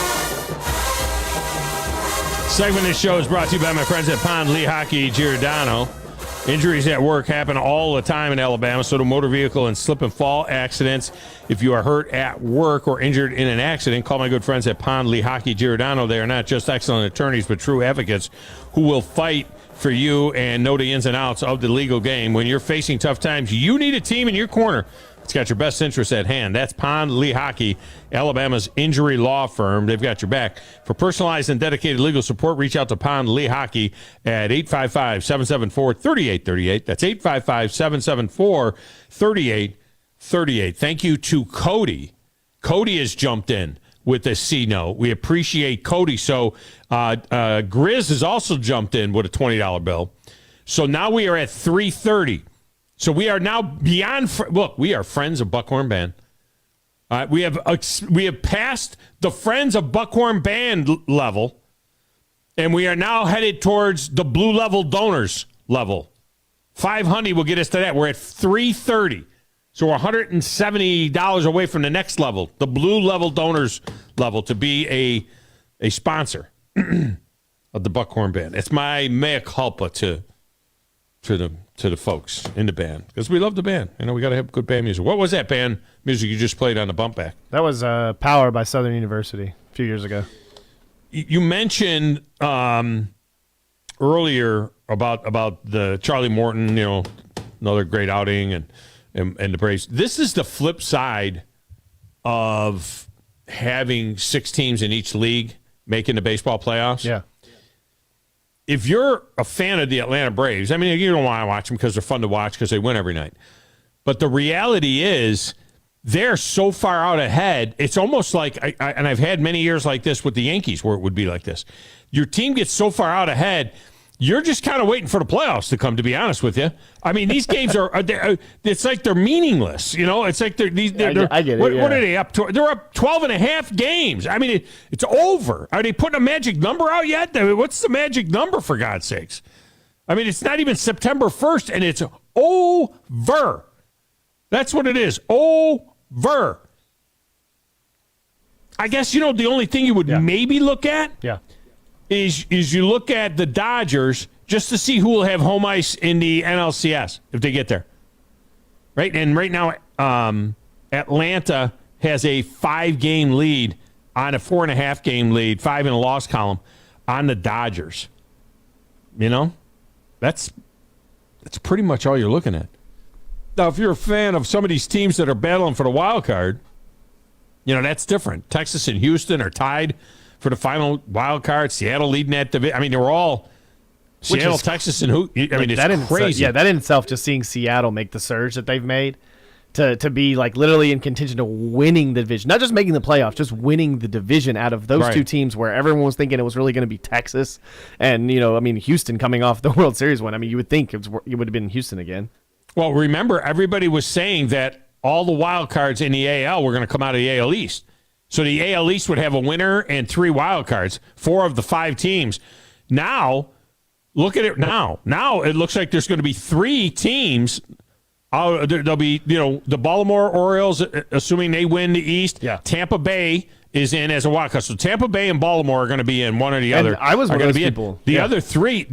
Segment of this show is brought to you by my friends at Pond Lehocky Giordano. Injuries at work happen all the time in Alabama, so do motor vehicle and slip and fall accidents. If you are hurt at work or injured in an accident, call my good friends at Pond Lehocky Giordano. They are not just excellent attorneys, but true advocates who will fight for you and know the ins and outs of the legal game. When you're facing tough times, you need a team in your corner. It's got your best interests at hand. That's Pond Lehocky, Alabama's injury law firm. They've got your back. For personalized and dedicated legal support, reach out to Pond Lehocky at 855-774-3838. That's 855-774-3838. Thank you to Cody. Cody has jumped in with a C note. We appreciate Cody. So Grizz has also jumped in with a $20 bill. So now we are at $330. So we are now beyond. Look, we are friends of Buckhorn Band. We have passed the friends of Buckhorn Band level, and we are now headed towards the blue level donors level. 500 will get us to that. We're at $330, so we're $170 away from the next level, the blue level donors level, to be a sponsor of the Buckhorn Band. It's my mea culpa to the folks in the band, because we love the band. You know, we got to have good band music. What was that band music you just played on the bump back? That was Power by Southern University a few years ago. You mentioned earlier about the Charlie Morton, you know, another great outing and the Braves. This is the flip side of having 6 teams in each league making the baseball playoffs. Yeah. If you're a fan of the Atlanta Braves, I mean, you don't want to watch them because they're fun to watch because they win every night. But the reality is they're so far out ahead. It's almost like, and I've had many years like this with the Yankees where it would be like this. Your team gets so far out ahead, You're just kind of waiting for the playoffs to come, to be honest with you. I mean, these games it's like they're meaningless. It's like they're I get it. What are they up to? They're up 12 and a half games. I mean, it's over. Are they putting a magic number out yet? I mean, what's the magic number, for God's sakes? I mean, it's not even September 1st, and it's over. That's what it is. Over. I guess, the only thing you would maybe look at is you look at the Dodgers just to see who will have home ice in the NLCS if they get there. Right? And right now, Atlanta has a 5-game lead on a 4.5-game lead, 5 in a loss column on the Dodgers. That's pretty much all you're looking at. Now, if you're a fan of some of these teams that are battling for the wild card, that's different. Texas and Houston are tied for the final wild card. Seattle leading that division. I mean, they were all Seattle, Texas, and who? I mean, it's crazy. That in itself, just seeing Seattle make the surge that they've made to be like literally in contention of winning the division, not just making the playoffs, just winning the division out of those two teams where everyone was thinking it was really going to be Texas and Houston coming off the World Series win. I mean, you would think it would have been Houston again. Well, remember, everybody was saying that all the wild cards in the AL were going to come out of the AL East. So the AL East would have a winner and 3 wild cards, 4 of the 5 teams. Now, look at it now. Now it looks like there's going to be 3 teams. There'll be, the Baltimore Orioles, assuming they win the East. Yeah. Tampa Bay is in as a wild card. So Tampa Bay and Baltimore are going to be in, one or the other. I was one of those people. The other 3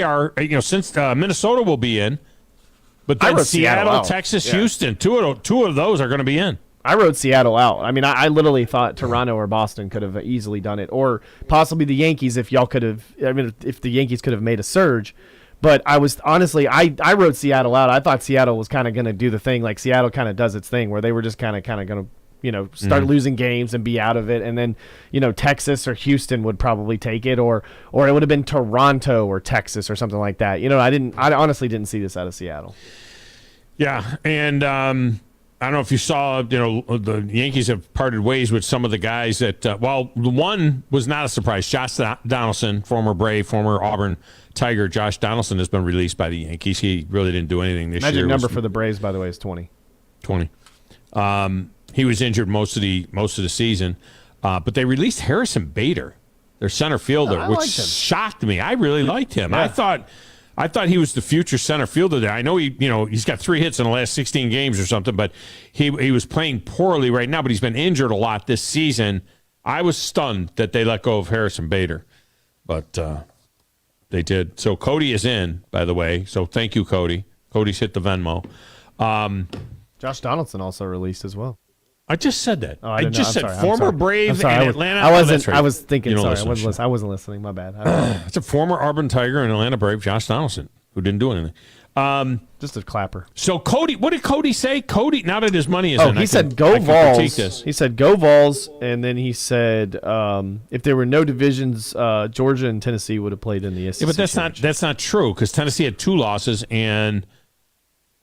are, since Minnesota will be in. But then Seattle, Texas, Houston, two of those are going to be in. I wrote Seattle out. I mean, I literally thought Toronto or Boston could have easily done it, or possibly the Yankees if y'all could have. I mean, if the Yankees could have made a surge. But I was honestly, I wrote Seattle out. I thought Seattle was kind of going to do the thing like Seattle kind of does its thing, where they were just kind of going to start losing games and be out of it, and then Texas or Houston would probably take it, or it would have been Toronto or Texas or something like that. I honestly didn't see this out of Seattle. Yeah, and I don't know if you saw, the Yankees have parted ways with some of the guys that, the one was not a surprise. Josh Donaldson, former Brave, former Auburn Tiger. Josh Donaldson has been released by the Yankees. He really didn't do anything this year. Magic number for the Braves, by the way, is 20. 20. He was injured most of the season, but they released Harrison Bader, their center fielder, which shocked me. I really liked him. Yeah. I thought he was the future center fielder there. I know he's got 3 hits in the last 16 games or something, but he was playing poorly right now, but he's been injured a lot this season. I was stunned that they let go of Harrison Bader, but they did. So Cody is in, by the way. So thank you, Cody. Cody's hit the Venmo. Josh Donaldson also released as well. I just said that. Oh, I just said former Brave and Atlanta. I wasn't. I was thinking. Sorry, I wasn't listening. My bad. It's a former Auburn Tiger and Atlanta Brave, Josh Donaldson, who didn't do anything. Just a clapper. So Cody, what did Cody say? Cody, now that his money is in, he said go Vols. He said go Vols, and then he said if there were no divisions, Georgia and Tennessee would have played in the SEC. Yeah, but that's not true because Tennessee had 2 losses, and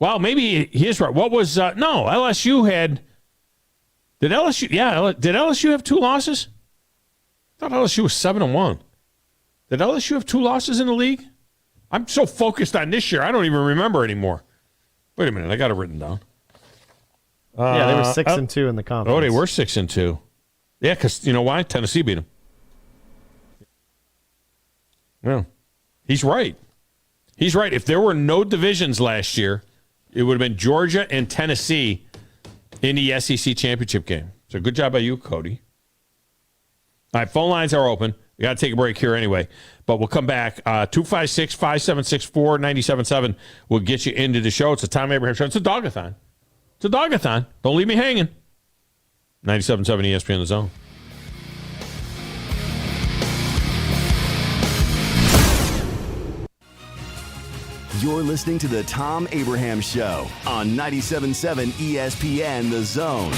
maybe he is right. What was LSU had? Did LSU? Yeah, did LSU have 2 losses? I thought LSU was 7-1. Did LSU have 2 losses in the league? I'm so focused on this year, I don't even remember anymore. Wait a minute, I got it written down. Yeah, they were 6-2 in the conference. Oh, they were 6-2. Yeah, because you know why? Tennessee beat them. Well, he's right. He's right. If there were no divisions last year, it would have been Georgia and Tennessee in the SEC championship game. So good job by you, Cody. All right, phone lines are open. We got to take a break here anyway, but we'll come back. 256-576-4977 will get you into the show. It's a Thom Abraham show. It's a dog-a-thon. Don't leave me hanging. 97.7 ESPN The Zone. You're listening to the Thom Abraham Show on 97.7 ESPN The Zone.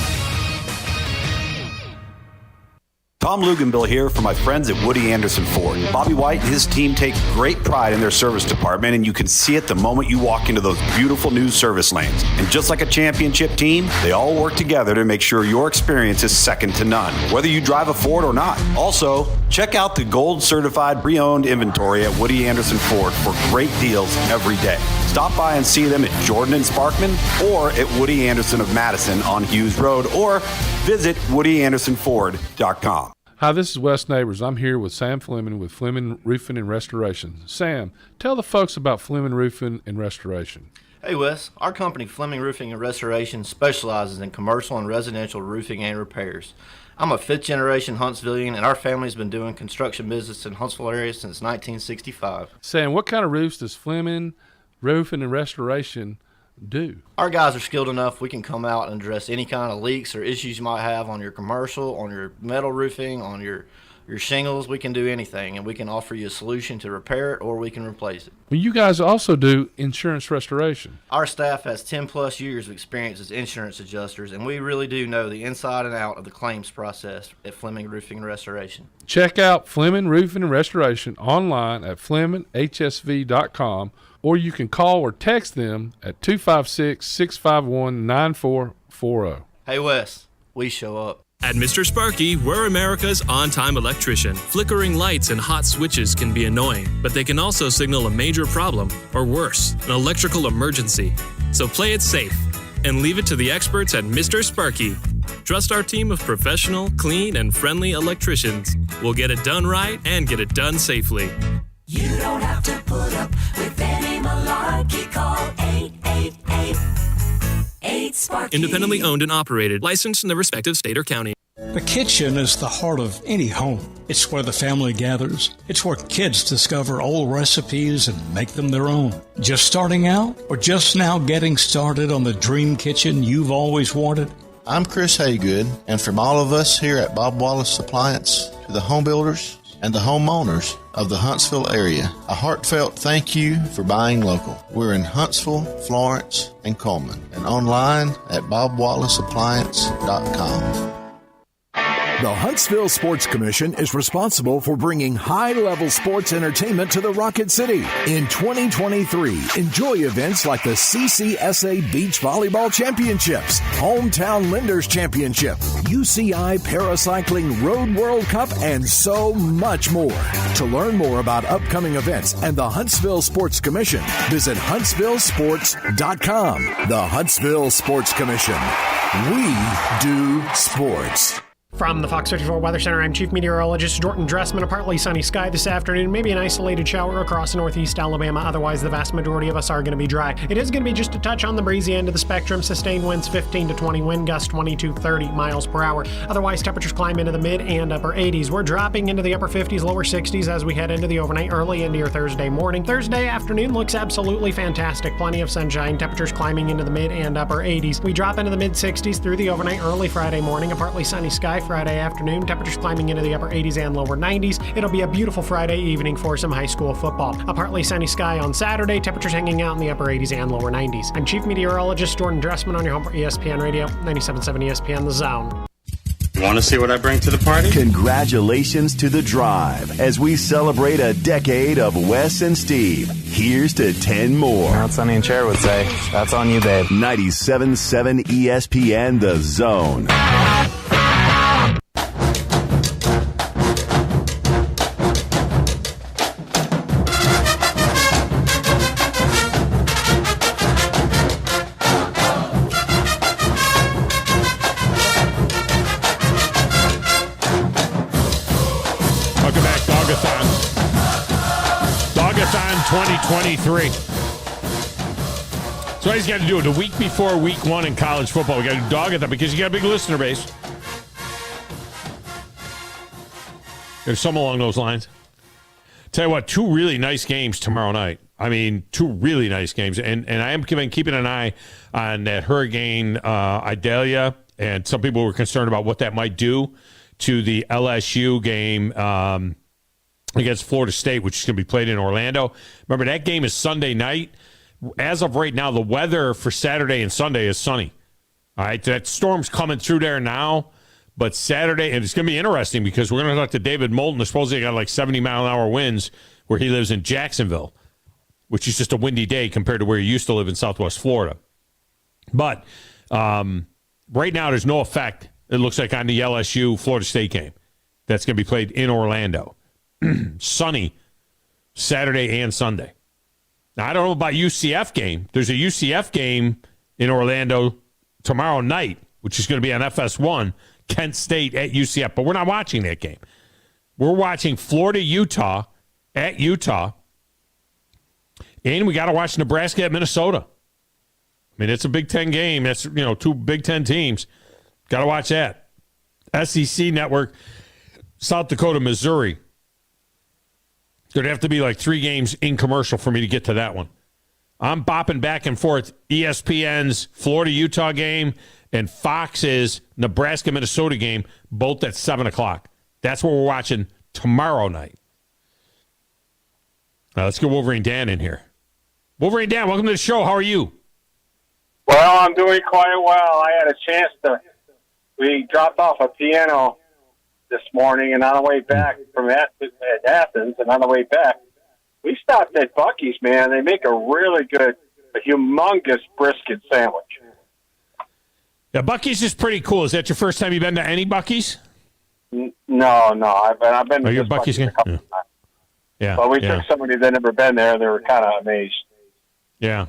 Tom Luganbill here for my friends at Woody Anderson Ford. Bobby White and his team take great pride in their service department, and you can see it the moment you walk into those beautiful new service lanes. And just like a championship team, they all work together to make sure your experience is second to none, whether you drive a Ford or not. Also, Check out the gold certified pre-owned inventory at Woody Anderson Ford for great deals every day. Stop by and see them at Jordan and Sparkman or at Woody Anderson of Madison on Hughes Road, or visit WoodyAndersonFord.com. Hi, this is Wes Neighbors. I'm here with Sam Fleming with Fleming Roofing and Restoration. Sam, tell the folks about Fleming Roofing and Restoration. Hey Wes, our company Fleming Roofing and Restoration specializes in commercial and residential roofing and repairs. I'm a fifth-generation Huntsvillian, and our family's been doing construction business in Huntsville area since 1965. Sam, what kind of roofs does Fleming Roofing and Restoration do? Our guys are skilled enough. We can come out and address any kind of leaks or issues you might have on your commercial, on your metal roofing, on your shingles. We can do anything, and we can offer you a solution to repair it, or we can replace it. Well, you guys also do insurance restoration. Our staff has 10-plus years of experience as insurance adjusters, and we really do know the inside and out of the claims process at Fleming Roofing and Restoration. Check out Fleming Roofing and Restoration online at FlemingHSV.com, or you can call or text them at 256-651-9440. Hey, Wes, we show up. At Mr. Sparky, we're America's on-time electrician. Flickering lights and hot switches can be annoying, but they can also signal a major problem, or worse, an electrical emergency. So play it safe and leave it to the experts at Mr. Sparky. Trust our team of professional, clean, and friendly electricians. We'll get it done right and get it done safely. You don't have to put up with any malarkey. Call 888-8-SPARKY. Independently owned and operated, licensed in the respective state or county. The kitchen is the heart of any home. It's where the family gathers. It's where kids discover old recipes and make them their own. Just starting out, or just now getting started on the dream kitchen you've always wanted? I'm Chris Haygood, and from all of us here at Bob Wallace Appliance to the home builders and the homeowners of the Huntsville area, a heartfelt thank you for buying local. We're in Huntsville, Florence, and Coleman, and online at bobwallaceappliance.com. The Huntsville Sports Commission is responsible for bringing high-level sports entertainment to the Rocket City. In 2023, enjoy events like the CCSA Beach Volleyball Championships, Hometown Lenders Championship, UCI Paracycling Road World Cup, and so much more. To learn more about upcoming events and the Huntsville Sports Commission, visit huntsvillesports.com. The Huntsville Sports Commission. We do sports. From the Fox 54 Weather Center, I'm Chief Meteorologist Jordan Dressman. A partly sunny sky this afternoon, maybe an isolated shower across northeast Alabama. Otherwise, the vast majority of us are going to be dry. It is going to be just a touch on the breezy end of the spectrum. Sustained winds 15 to 20, wind gusts 20 to 30 miles per hour. Otherwise, temperatures climb into the mid and upper 80s. We're dropping into the upper 50s, lower 60s as we head into the overnight, early into your Thursday morning. Thursday afternoon looks absolutely fantastic. Plenty of sunshine, temperatures climbing into the mid and upper 80s. We drop into the mid 60s through the overnight, early Friday morning. A partly sunny sky Friday afternoon, temperatures climbing into the upper 80s and lower 90s. It'll be a beautiful Friday evening for some high school football. A partly sunny sky on Saturday, temperatures hanging out in the upper 80s and lower 90s. I'm Chief Meteorologist Jordan Dressman on your home for ESPN Radio, 97.7 ESPN The Zone. Want to see what I bring to the party? Congratulations to The Drive as we celebrate a decade of Wes and Steve. Here's to 10 more. Now Sonny and Cher would say, that's on you, babe. 97.7 ESPN The Zone. Dogathon 2023. So he's got to do it the week before week one in college football. We got to do Dogathon because you got a big listener base. There's some along those lines. Tell you what, two really nice games tomorrow night. I mean, two really nice games. And I am keeping an eye on that Hurricane Idalia. And some people were concerned about what that might do to the LSU game against Florida State, which is going to be played in Orlando. Remember, that game is Sunday night. As of right now, the weather for Saturday and Sunday is sunny. All right, that storm's coming through there now. But Saturday, and it's going to be interesting because we're going to talk to David Moulton. Supposedly got like 70-mile-an-hour winds where he lives in Jacksonville, which is just a windy day compared to where he used to live in Southwest Florida. But right now, there's no effect, it looks like, on the LSU-Florida State game. that's going to be played in Orlando. Sunny, Saturday and Sunday. Now, I don't know about UCF game. There's a UCF game in Orlando tomorrow night, which is going to be on FS1, Kent State at UCF. But we're not watching that game. We're watching Florida-Utah at Utah. And we got to watch Nebraska at Minnesota. I mean, it's a Big Ten game. That's, two Big Ten teams. Got to watch that. SEC Network, South Dakota, Missouri. There'd have to be like 3 games in commercial for me to get to that one. I'm bopping back and forth. ESPN's Florida-Utah game and Fox's Nebraska-Minnesota game, both at 7 o'clock. That's what we're watching tomorrow night. Now, let's get Wolverine Dan in here. Wolverine Dan, welcome to the show. How are you? Well, I'm doing quite well. I had a chance we dropped off a piano this morning, and on the way back from Athens, and on the way back, we stopped at Buc-ee's, man. They make a really good, a humongous brisket sandwich. Yeah, Buc-ee's is pretty cool. Is that your first time you've been to any Buc-ee's? No. I've been to your this Buc-ee's a couple yeah. times. Yeah. But we took somebody that never been there, and they were kind of amazed. Yeah.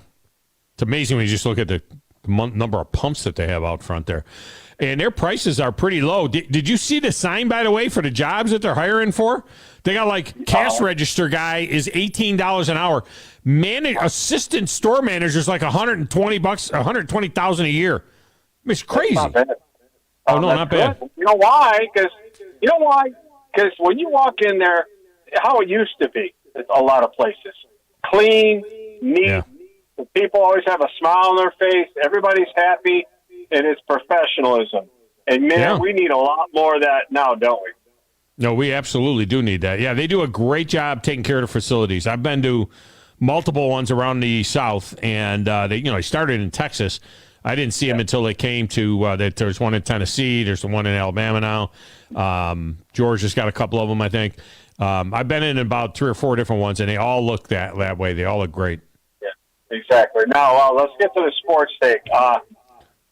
It's amazing when you just look at the number of pumps that they have out front there. And their prices are pretty low. Did you see the sign, by the way, for the jobs that they're hiring for? They got like cash register guy is $18 an hour. Assistant store manager is like $120, $120,000 a year. I mean, it's crazy. Not bad. Oh, no, not bad. Good. You know why? Because when you walk in there, how it used to be at a lot of places, clean, neat. Yeah. The people always have a smile on their face. Everybody's happy, and it's professionalism. And, man, we need a lot more of that now, don't we? No, we absolutely do need that. Yeah, they do a great job taking care of the facilities. I've been to multiple ones around the South, and they started in Texas. I didn't see them until they came to there's one in Tennessee. There's the one in Alabama now. Georgia's got a couple of them, I think. I've been in about 3 or 4 different ones, and they all look that way. They all look great. Yeah, exactly. Now, let's get to the sports take.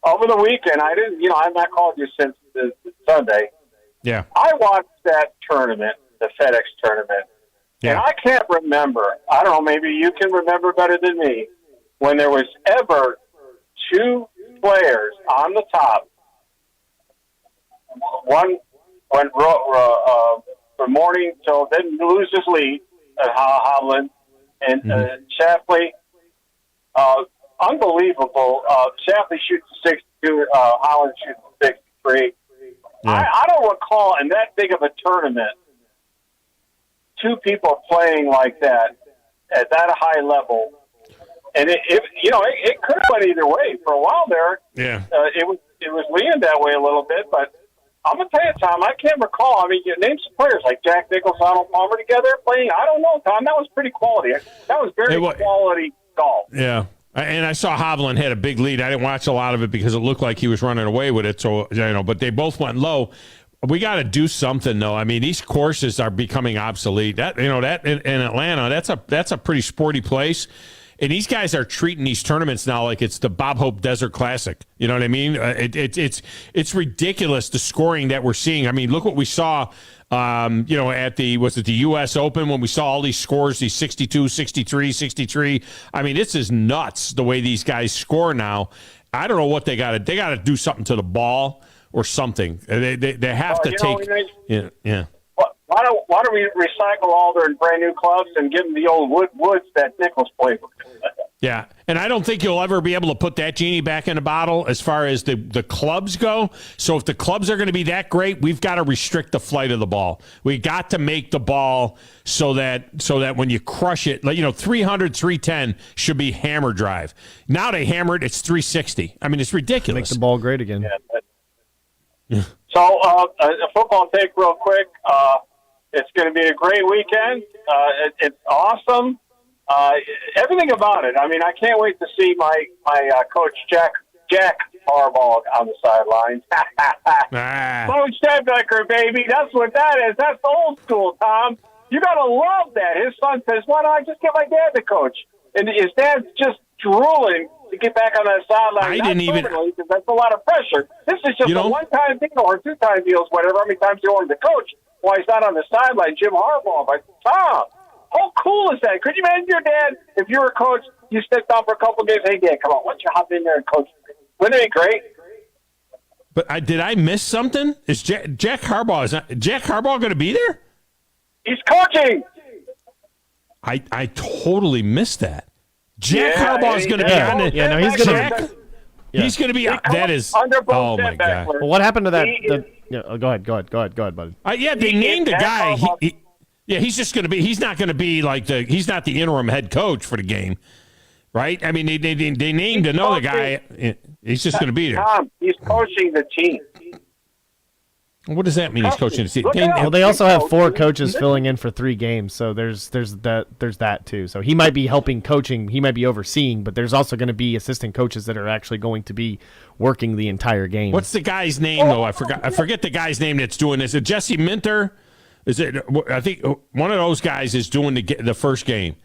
Over the weekend, I've not called you since Sunday. Yeah. I watched that tournament, the FedEx tournament, and I can't remember. I don't know, maybe you can remember better than me, when there was ever 2 players on the top. One went from morning till then loses lead at Hovland, and Shapley, unbelievable. Shapley shoots 62, Holland shoots 63. I don't recall in that big of a tournament 2 people playing like that at that high level. And it could have went either way. For a while there, it was leaning that way a little bit. But I'm gonna tell you, Tom, I can't recall. I mean, you name some players like Jack Nicholls, Arnold Palmer together playing. I don't know, Tom. That was pretty quality. That was very quality golf. Yeah. And I saw Hovland had a big lead. I didn't watch a lot of it because it looked like he was running away with it. So, but they both went low. We got to do something, though. I mean, these courses are becoming obsolete. That in Atlanta, that's a pretty sporty place. And these guys are treating these tournaments now like it's the Bob Hope Desert Classic. You know what I mean? It's ridiculous, the scoring that we're seeing. I mean, look what we saw, at the U.S. Open when we saw all these scores, these 62, 63, 63. I mean, this is nuts the way these guys score now. I don't know what they got to. They got to do something to the ball or something. They have to take. Yeah. Why don't we recycle all their brand new clubs and give them the old woods that Nicholls played with? Yeah, and I don't think you'll ever be able to put that genie back in the bottle as far as the clubs go. So if the clubs are going to be that great, we've got to restrict the flight of the ball. We got to make the ball so that when you crush it, 300, 310 should be hammer drive. Now they hammer it, it's 360. I mean, it's ridiculous. Make the ball great again. Yeah. So a football take real quick. It's going to be a great weekend. It's awesome. Everything about it. I mean, I can't wait to see my coach Jack Harbaugh on the sidelines. Coach Stedbecker, baby. That's what that is. That's old school, Tom. You got to love that. His son says, why don't I just get my dad to coach? And his dad's just drooling to get back on that sideline. I didn't even. Because that's a lot of pressure. This is just a one-time deal or two-time deals, whatever. How many times you wanted to coach while he's not on the sideline? Jim Harbaugh, but Thom, how cool is that? Could you imagine your dad, if you were a coach, you stepped out for a couple of games? Hey, Dad, come on, why don't you hop in there and coach? Wouldn't it be great? But did I miss something? Is Jack Harbaugh going to be there? He's coaching. I totally missed that. Jack Harbaugh is going to be on it. Yeah, no, he's going to. He's going to be. That is. Oh my God. Well, what happened to that? Go ahead, buddy. They named a guy. He's just going to be. He's not going to be like the. He's not the interim head coach for the game, right? I mean, they named another guy. He's just going to be there. Thom, he's coaching the team. What does that mean? He's coaching the team. Well, they also have 4 coaches filling in for 3 games, so there's that too. So he might be helping coaching, he might be overseeing, but there's also going to be assistant coaches that are actually going to be working the entire game. What's the guy's name though? I forget the guy's name that's doing this. Is it Jesse Minter? Is it? I think one of those guys is doing the first game.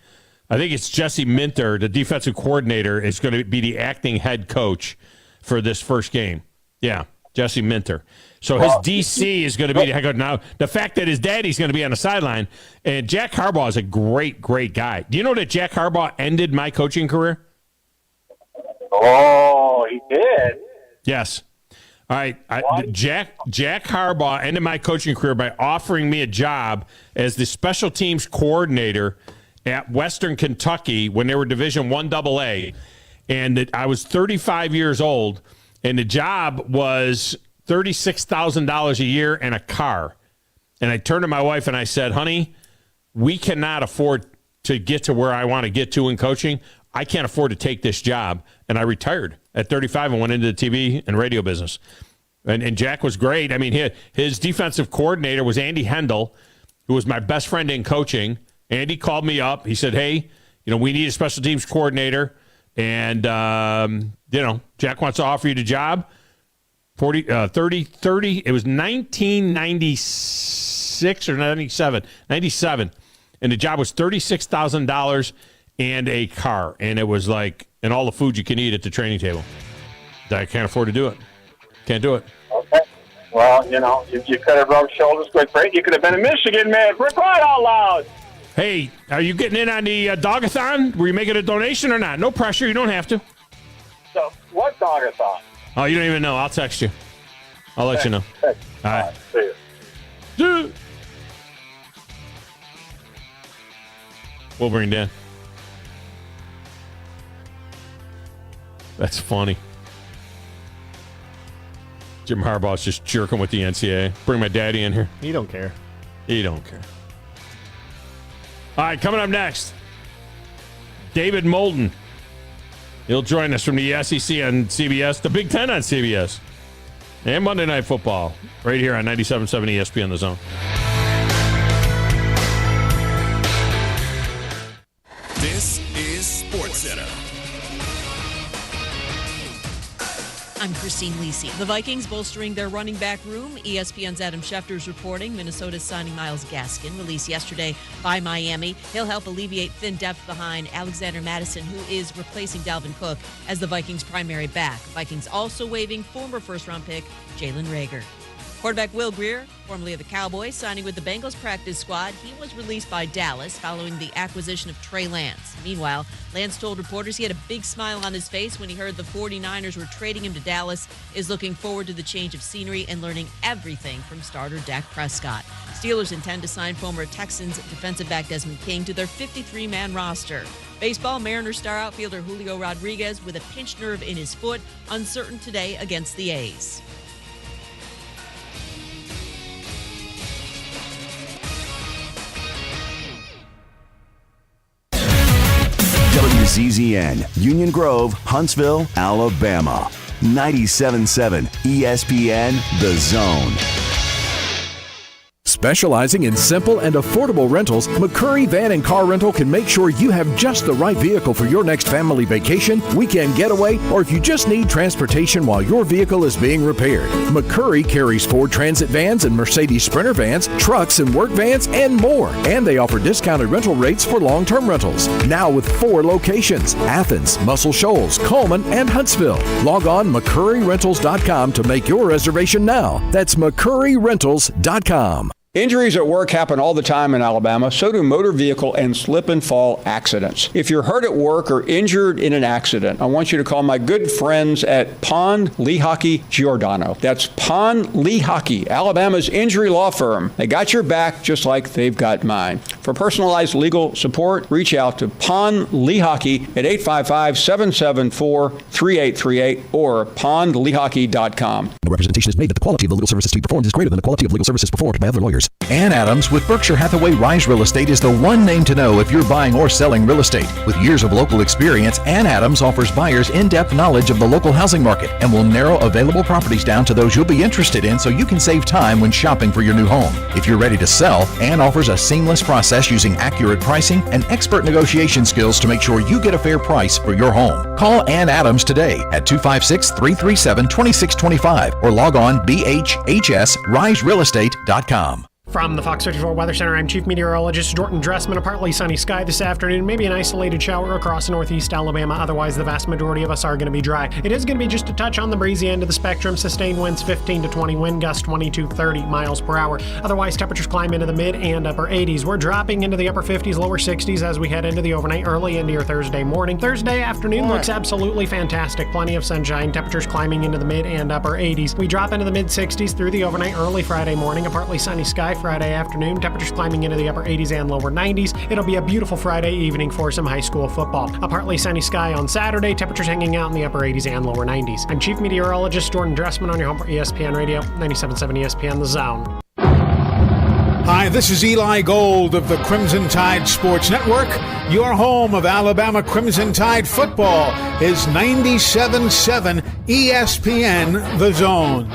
I think it's Jesse Minter, the defensive coordinator, is going to be the acting head coach for this first game. Yeah, Jesse Minter. So his DC is going to be the head coach. Now, the fact that his daddy's going to be on the sideline, and Jack Harbaugh is a great, great guy. Do you know that Jack Harbaugh ended my coaching career? Oh, he did? Yes. All right. Jack Harbaugh ended my coaching career by offering me a job as the special teams coordinator at Western Kentucky when they were Division I AA. And I was 35 years old, and the job was $36,000 a year and a car. And I turned to my wife and I said, honey, we cannot afford to get to where I want to get to in coaching. I can't afford to take this job. And I retired at 35 and went into the TV and radio business. And Jack was great. I mean, his defensive coordinator was Andy Hendel, who was my best friend in coaching. Andy called me up. He said, hey, we need a special teams coordinator. And, Jack wants to offer you the job. 30, it was 1996 or 97, and the job was $36,000 and a car, and it was like, and all the food you can eat at the training table. I can't afford to do it. Can't do it. Okay. Well, if you could have rubbed shoulders with Brady, you could have been in Michigan, man. We're quiet out loud. Hey, are you getting in on the Dogathon? Were you making a donation or not? No pressure. You don't have to. So, what Dogathon? Oh, you don't even know. I'll text you. I'll let you know. All right. See you. We'll bring Dan. That's funny. Jim Harbaugh's just jerking with the NCAA. Bring my daddy in here. He don't care. He don't care. All right, coming up next, David Moulton. He'll join us from the SEC on CBS, the Big Ten on CBS, and Monday Night Football right here on 97.7 ESPN The Zone. This is SportsCenter. I'm Christine Lisi. The Vikings bolstering their running back room. ESPN's Adam Schefter's reporting Minnesota's signing Myles Gaskin, released yesterday by Miami. He'll help alleviate thin depth behind Alexander Mattison, who is replacing Dalvin Cook as the Vikings' primary back. Vikings also waiving former first-round pick Jalen Reagor. Quarterback Will Grier, formerly of the Cowboys, signing with the Bengals practice squad. He was released by Dallas following the acquisition of Trey Lance. Meanwhile, Lance told reporters he had a big smile on his face when he heard the 49ers were trading him to Dallas, is looking forward to the change of scenery and learning everything from starter Dak Prescott. Steelers intend to sign former Texans defensive back Desmond King to their 53-man roster. Baseball, Mariners star outfielder Julio Rodriguez with a pinched nerve in his foot, uncertain today against the A's. WZZN, Union Grove, Huntsville, Alabama. 97.7 ESPN The Zone. Specializing in simple and affordable rentals, McCurry Van and Car Rental can make sure you have just the right vehicle for your next family vacation, weekend getaway, or if you just need transportation while your vehicle is being repaired. McCurry carries Ford Transit vans and Mercedes Sprinter vans, trucks and work vans, and more. And they offer discounted rental rates for long-term rentals. Now with 4 locations: Athens, Muscle Shoals, Coleman, and Huntsville. Log on McCurryRentals.com to make your reservation now. That's McCurryRentals.com. Injuries at work happen all the time in Alabama, so do motor vehicle and slip and fall accidents. If you're hurt at work or injured in an accident, I want you to call my good friends at Pond, Lehocky, Giordano. That's Pond, Lehocky, Alabama's injury law firm. They got your back just like they've got mine. For personalized legal support, reach out to Pond, Lehocky at 855-774-3838 or pondlehocky.com. The representation is made that the quality of the legal services to be performed is greater than the quality of legal services performed by other lawyers. Ann Adams with Berkshire Hathaway Rise Real Estate is the one name to know if you're buying or selling real estate. With years of local experience, Ann Adams offers buyers in-depth knowledge of the local housing market and will narrow available properties down to those you'll be interested in so you can save time when shopping for your new home. If you're ready to sell, Ann offers a seamless process using accurate pricing and expert negotiation skills to make sure you get a fair price for your home. Call Ann Adams today at 256-337-2625 or log on bhhsriserealestate.com. From the Fox 34 Weather Center, I'm Chief Meteorologist Jordan Dressman. A partly sunny sky this afternoon, maybe an isolated shower across northeast Alabama. Otherwise, the vast majority of us are going to be dry. It is going to be just a touch on the breezy end of the spectrum. Sustained winds 15 to 20, wind gusts 22 to 30 miles per hour. Otherwise, temperatures climb into the mid and upper 80s. We're dropping into the upper 50s, lower 60s as we head into the overnight, early into your Thursday morning. Thursday afternoon looks absolutely fantastic. Plenty of sunshine, temperatures climbing into the mid and upper 80s. We drop into the mid 60s through the overnight, early Friday morning. A partly sunny sky Friday afternoon, temperatures climbing into the upper 80s and lower 90s. It'll be a beautiful Friday evening for some high school football. A partly sunny sky on Saturday, temperatures hanging out in the upper 80s and lower 90s. I'm Chief Meteorologist Jordan Dressman on your home for ESPN Radio, 97.7 ESPN The Zone. Hi, this is Eli Gold of the Crimson Tide Sports Network. Your home of Alabama Crimson Tide football is 97.7 ESPN The Zone.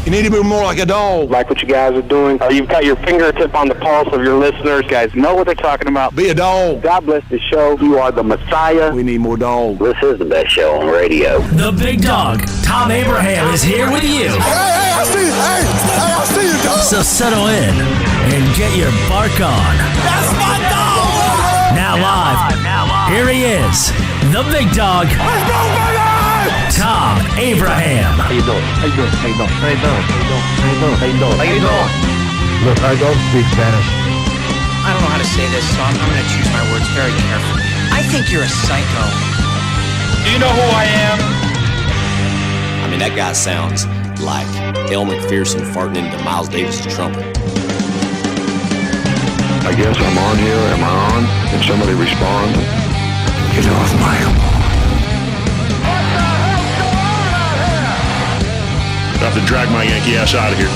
You need to be more like a dog. Like what you guys are doing. You've got your fingertip on the pulse of your listeners. You guys know what they're talking about. Be a dog. God bless the show. You are the Messiah. We need more dogs. This is the best show on radio. The big dog, Thom Abraham, is here with you. Hey, I see you. I see you, dog. So settle in and get your bark on. That's my dog. Now live. Here he is, the big dog. Let's go, baby! Thom Abraham. How you doing? How you doing? How you doing? How you doing? How you doing? How you doing? How you doing? Look, I don't speak Spanish. I don't know how to say this, so I'm going to choose my words very carefully. I think you're a psycho. Do you know who I am? I mean, that guy sounds like El McPherson farting into Miles Davis' trumpet. I guess I'm on here. Am I on? Can somebody respond? You know, I'm liable. I have to drag my Yankee ass out of here.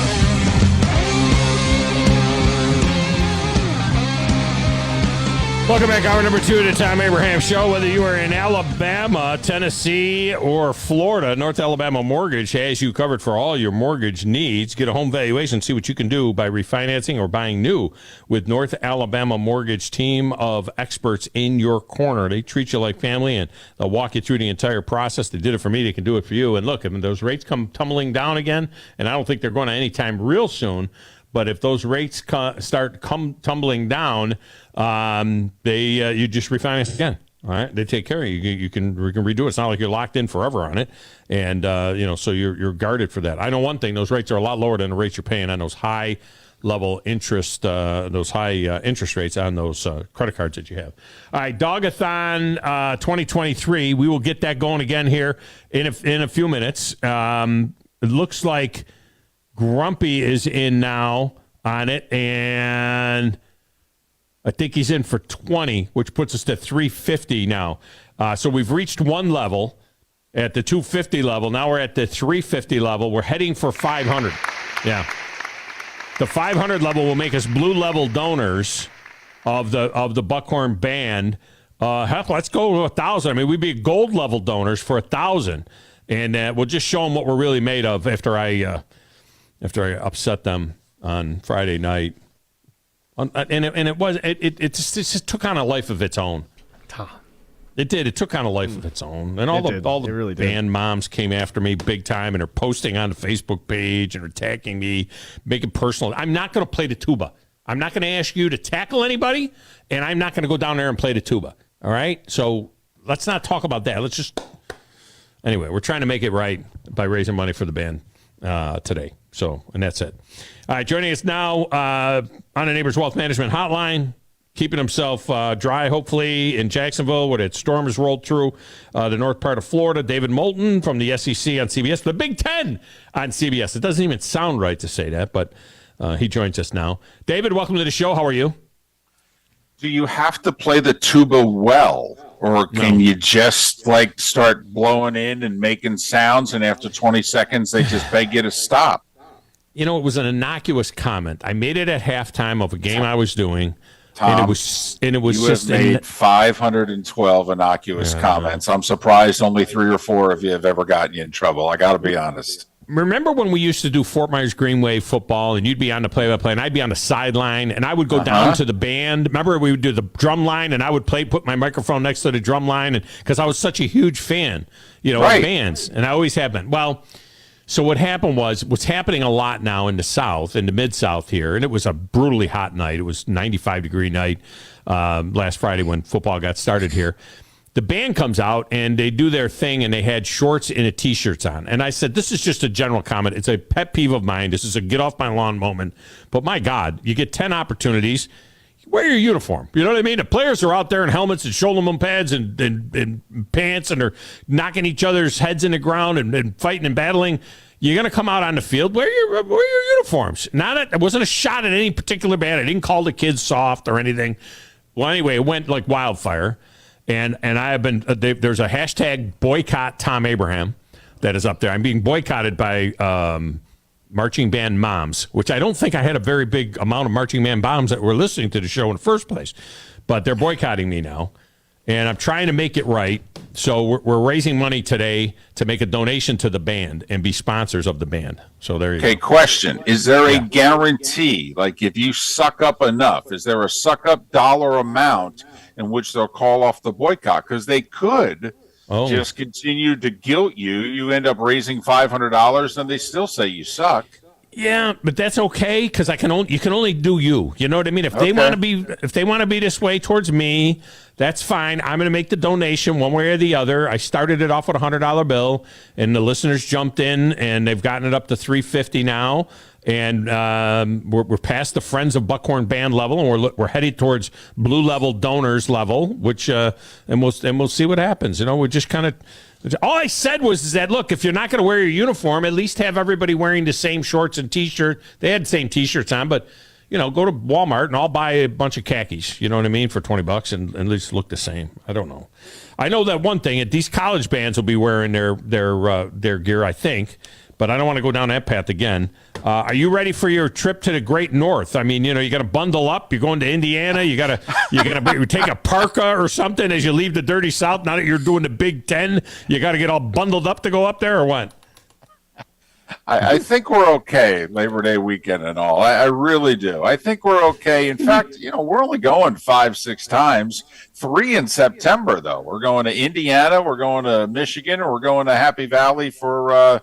Welcome back. Hour number 2 of the Thom Abraham Show. Whether you are in Alabama, Tennessee, or Florida, North Alabama Mortgage has you covered for all your mortgage needs. Get a home valuation, see what you can do by refinancing or buying new with North Alabama Mortgage team of experts in your corner. They treat you like family, and they'll walk you through the entire process. They did it for me. They can do it for you. And look, I mean, those rates come tumbling down again, and I don't think they're going to anytime real soon. But if those rates start tumbling down, you just refinance again. All right, they take care of you. You can redo it. It's not like you're locked in forever on it, and so you're guarded for that. I know one thing: those rates are a lot lower than the rates you're paying on those high level interest, those high interest rates on those credit cards that you have. All right, Dogathon 2023. We will get that going again here in a few minutes. It looks like Grumpy is in now on it, and I think he's in for 20, which puts us to 350 now. So we've reached one level at the 250 level. Now we're at the 350 level. We're heading for 500. Yeah. The 500 level will make us blue level donors of the Buckhorn Band. Heck, let's go to 1,000. I mean, we'd be gold level donors for 1,000. And we'll just show them what we're really made of after I after I upset them on Friday night. It just took on a life of its own. It did. It took on a life of its own. And all the really band moms came after me big time and are posting on the Facebook page and are attacking me, making personal. I'm not going to play the tuba. I'm not going to ask you to tackle anybody, and I'm not going to go down there and play the tuba. All right? So let's not talk about that. Let's just... Anyway, we're trying to make it right by raising money for the band today. So, and that's it. All right, joining us now on the Neighbors Wealth Management Hotline, keeping himself dry, hopefully, in Jacksonville, where that storm has rolled through the north part of Florida. David Moulton from the SEC on CBS, the Big Ten on CBS. It doesn't even sound right to say that, but he joins us now. David, welcome to the show. How are you? Do you have to play the tuba well, or can you just start blowing in and making sounds, and after 20 seconds they just beg you to stop? You know, it was an innocuous comment. I made it at halftime of a game I was doing. Tom, and it was you just have made 512 innocuous comments. I'm surprised only 3 or 4 of you have ever gotten you in trouble. I got to be honest. Remember when we used to do Fort Myers Greenway football, and you'd be on the play-by-play, and I'd be on the sideline, and I would go down to the band. Remember we would do the drum line, and I would put my microphone next to the drum line, and because I was such a huge fan, of bands, and I always have been. Well, so what happened was, what's happening a lot now in the South, in the Mid-South here, and it was a brutally hot night. It was 95-degree night last Friday when football got started here. The band comes out, and they do their thing, and they had shorts and T-shirts on. And I said, this is just a general comment. It's a pet peeve of mine. This is a get-off-my-lawn moment. But, my God, you get 10 opportunities. Wear your uniform. You know what I mean? The players are out there in helmets and shoulder pads and pants, and they're knocking each other's heads in the ground and fighting and battling. You're going to come out on the field, wear your uniforms. It wasn't a shot at any particular band. I didn't call the kids soft or anything. Well, anyway, it went like wildfire. And I have been, there's a hashtag boycott Thom Abraham that is up there. I'm being boycotted by marching band moms, which I don't think I had a very big amount of marching band moms that were listening to the show in the first place. But they're boycotting me now. And I'm trying to make it right. So we're raising money today to make a donation to the band and be sponsors of the band. So there you go. Okay, question. Is there a guarantee, like if you suck up enough, is there a suck up dollar amount in which they'll call off the boycott? Because they could just continue to guilt you. You end up raising $500 and they still say you suck. Yeah, but that's okay because you can only do you. You know what I mean? If they want to be this way towards me, that's fine. I'm going to make the donation one way or the other. I started it off with a $100 bill, and the listeners jumped in, and they've gotten it up to $350 now. And we're past the Friends of Buckhorn Band level, and we're headed towards Blue Level Donors level, which and we'll see what happens. We're just kind of. All I said was that, look, if you're not going to wear your uniform, at least have everybody wearing the same shorts and T-shirt. They had the same T-shirts on, but, go to Walmart and I'll buy a bunch of khakis, you know what I mean, for $20 and at least look the same. I don't know. I know that one thing, these college bands will be wearing their gear, I think, but I don't want to go down that path again. Are you ready for your trip to the Great North? I mean, you got to bundle up. You're going to Indiana. You got to take a parka or something as you leave the dirty South. Now that you're doing the Big Ten, you got to get all bundled up to go up there, or what? I think we're okay, Labor Day weekend and all. I really do. I think we're okay. In fact, we're only going 5-6 times. 3 in September, though. We're going to Indiana, we're going to Michigan, and we're going to Happy Valley for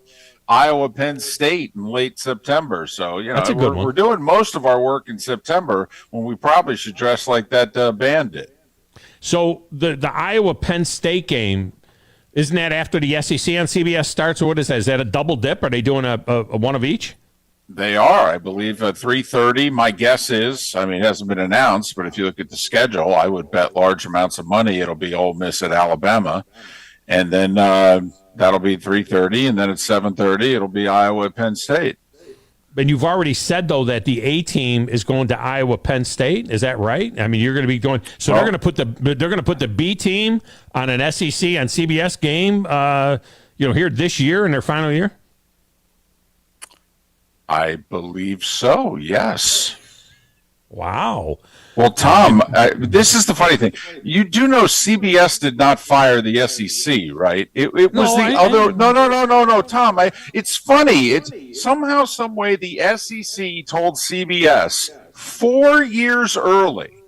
Iowa, Penn State in late September. So, that's a good one. We're doing most of our work in September when we probably should dress like that band did. So the Iowa Penn State game, isn't that after the SEC on CBS starts, or what is that? Is that a double dip? Are they doing a one of each? They are, I believe, at 3:30. My guess is, it hasn't been announced, but if you look at the schedule, I would bet large amounts of money it'll be Ole Miss at Alabama. And then that'll be 3:30, and then at 7:30 it'll be Iowa Penn State. And you've already said though that the A team is going to Iowa Penn State. Is that right? I mean, you're going to be going. So they're going to put the B team on an SEC on CBS game. Here this year in their final year. I believe so. Yes. Wow. Well, Tom, this is the funny thing. You do know CBS did not fire the SEC, right? It was No, Tom. It's funny. It's somehow, some way, the SEC told CBS 4 years early,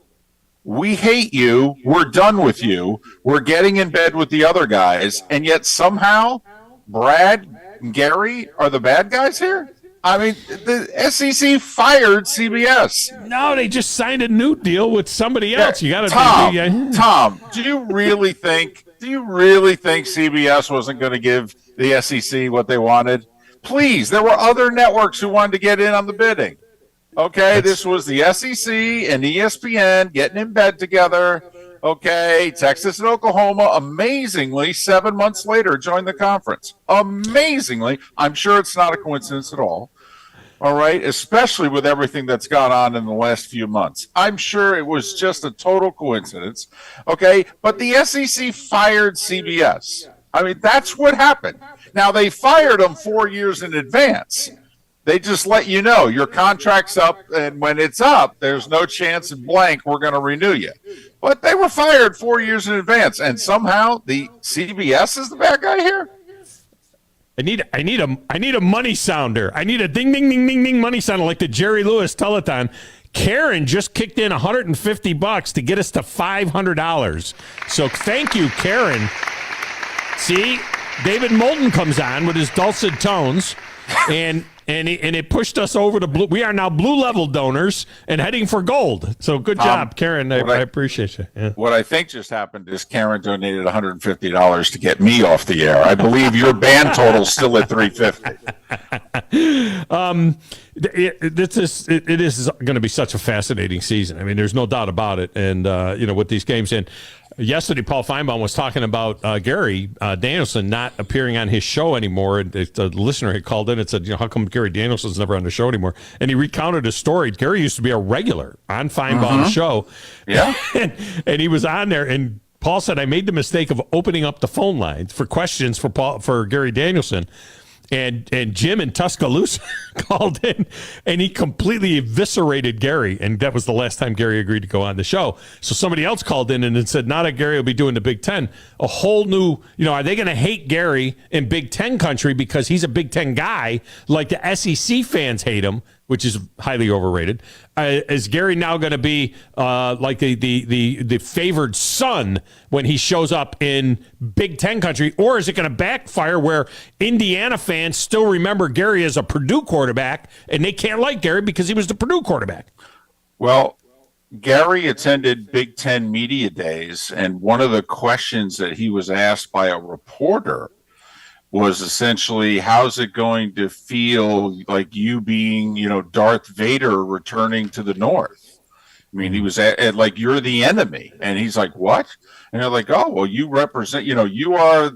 we hate you. We're done with you. We're getting in bed with the other guys. And yet somehow Brad and Gary are the bad guys here? I mean, the SEC fired CBS. No, they just signed a new deal with somebody else. You got to Tom, do you really think CBS wasn't going to give the SEC what they wanted? Please, there were other networks who wanted to get in on the bidding. Okay, this was the SEC and ESPN getting in bed together. Okay, Texas and Oklahoma, amazingly, 7 months later, joined the conference. Amazingly. I'm sure it's not a coincidence at all. All right, especially with everything that's gone on in the last few months. I'm sure it was just a total coincidence. Okay, but the SEC fired CBS. I mean, that's what happened. Now, they fired them 4 years in advance. They just let you know your contract's up, and when it's up, there's no chance in blank we're going to renew you. But they were fired 4 years in advance, and somehow the CBS is the bad guy here. I need a money sounder. I need a ding ding ding ding ding money sounder like the Jerry Lewis telethon. Karen just kicked in $150 to get us to $500. So thank you, Karen. See, David Moulton comes on with his dulcet tones, and it pushed us over to blue. We are now blue level donors and heading for gold. So good job, Karen. I appreciate you. Yeah. What I think just happened is Karen donated $150 to get me off the air. I believe your band total's still at $350. It is going to be such a fascinating season. I mean, there's no doubt about it. And with these games in. Yesterday, Paul Feinbaum was talking about Gary Danielson not appearing on his show anymore. And the listener had called in and said, how come Gary Danielson's never on the show anymore? And he recounted his story. Gary used to be a regular on Feinbaum's show. Yeah. and he was on there. And Paul said, I made the mistake of opening up the phone lines for questions for Gary Danielson. And Jim in Tuscaloosa called in, and he completely eviscerated Gary. And that was the last time Gary agreed to go on the show. So somebody else called in and said, now that Gary will be doing the Big Ten, a whole new, are they going to hate Gary in Big Ten country because he's a Big Ten guy, like the SEC fans hate him, which is highly overrated? Is Gary now going to be like the favored son when he shows up in Big Ten country? Or is it going to backfire where Indiana fans still remember Gary as a Purdue quarterback and they can't like Gary because he was the Purdue quarterback? Well, Gary attended Big Ten media days, and one of the questions that he was asked by a reporter was essentially, how's it going to feel like you being, Darth Vader returning to the North? I mean, he was at like, you're the enemy. And he's like, what? And they're like, oh, well, you represent, you are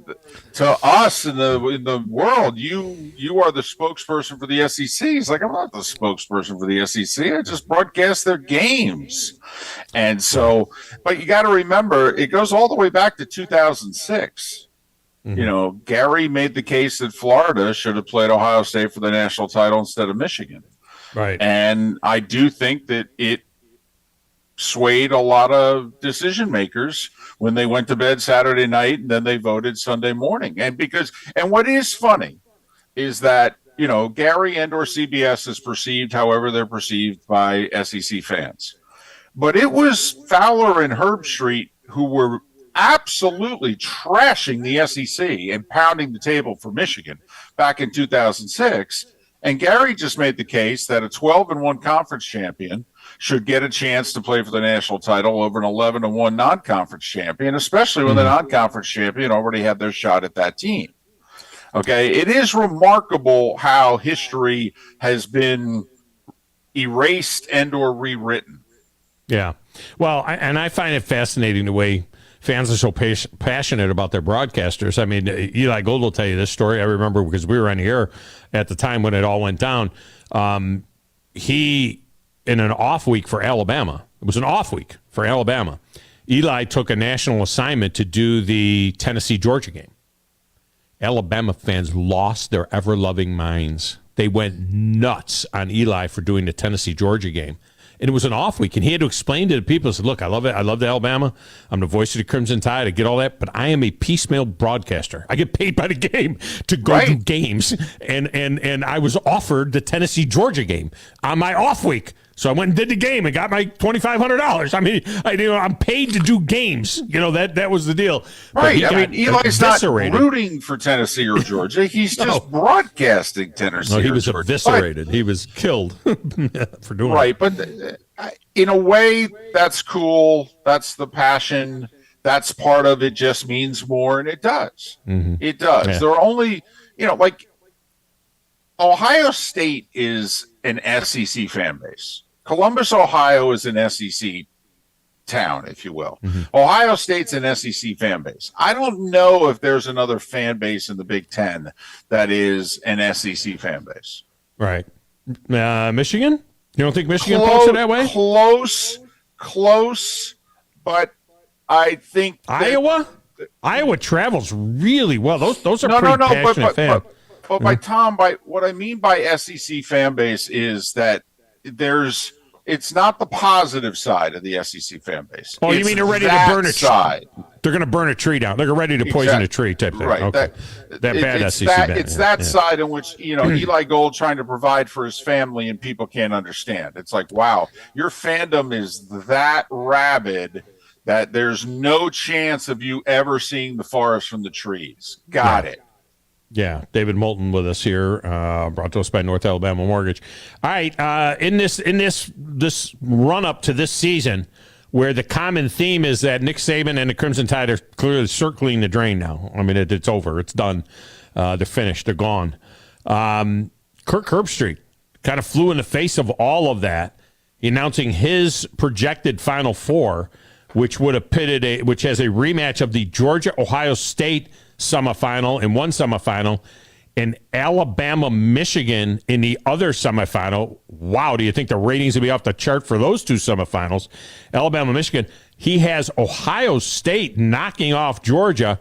to us in the world, you are the spokesperson for the SEC. He's like, I'm not the spokesperson for the SEC. I just broadcast their games. And so, but you got to remember, it goes all the way back to 2006. Mm-hmm. Gary made the case that Florida should have played Ohio State for the national title instead of Michigan. Right. And I do think that it swayed a lot of decision makers when they went to bed Saturday night and then they voted Sunday morning. And what is funny is that, Gary and or CBS is perceived however they're perceived by SEC fans. But it was Fowler and Herbstreit who were absolutely trashing the SEC and pounding the table for Michigan back in 2006. And Gary just made the case that a 12-1 conference champion should get a chance to play for the national title over an 11-1 non-conference champion, especially when the non-conference champion already had their shot at that team. Okay, it is remarkable how history has been erased and or rewritten. Yeah. Well, I find it fascinating the way fans are so passionate about their broadcasters. I mean, Eli Gold will tell you this story. I remember because we were on the air at the time when it all went down. He, in an off week for Alabama, it was an off week for Alabama, Eli took a national assignment to do the Tennessee-Georgia game. Alabama fans lost their ever-loving minds. They went nuts on Eli for doing the Tennessee-Georgia game. and it was an off week, and he had to explain to the people, I said, look, I love it. I love the Alabama. I'm the voice of the Crimson Tide. I get all that, but I am a piecemeal broadcaster. I get paid by the game to go do games, and I was offered the Tennessee-Georgia game on my off week. So I went and did the game and got my $2,500. I mean, I'm paid to do games. That was the deal. Right. I mean, Eli's not rooting for Tennessee or Georgia. He's just broadcasting Tennessee. No, he was Georgia. eviscerated. He was killed for doing it. Right. But in a way, that's cool. That's the passion. That's part of it. Just means more, and it does. Mm-hmm. It does. Yeah. There are only, like Ohio State is an SEC fan base. Columbus, Ohio is an SEC town, if you will. Mm-hmm. Ohio State's an SEC fan base. I don't know if there's another fan base in the Big Ten that is an SEC fan base. Right. Michigan? You don't think Michigan folks are that way? Close, but I think Iowa? Iowa travels really well. Those are pretty passionate fans. But by Tom, by what I mean by SEC fan base is that it's not the positive side of the SEC fan base. Oh, you mean they're ready to burn a side? They're going to burn a tree down. They're ready to poison a tree type thing. Right. Okay. That bad SEC fan. It's that side in which Eli Gold trying to provide for his family and people can't understand. It's like, wow, your fandom is that rabid that there's no chance of you ever seeing the forest from the trees. Got it. Yeah, David Moulton with us here, brought to us by North Alabama Mortgage. All right, in this run up to this season, where the common theme is that Nick Saban and the Crimson Tide are clearly circling the drain now. I mean, it's over, it's done, they're finished, they're gone. Kirk Herbstreit kind of flew in the face of all of that, announcing his projected Final Four, which would have pitted which has a rematch of the Georgia-Ohio State semifinal in one semifinal and Alabama-Michigan in the other semifinal. Wow, do you think the ratings will be off the chart for those two semifinals? Alabama-Michigan. He has Ohio State knocking off Georgia,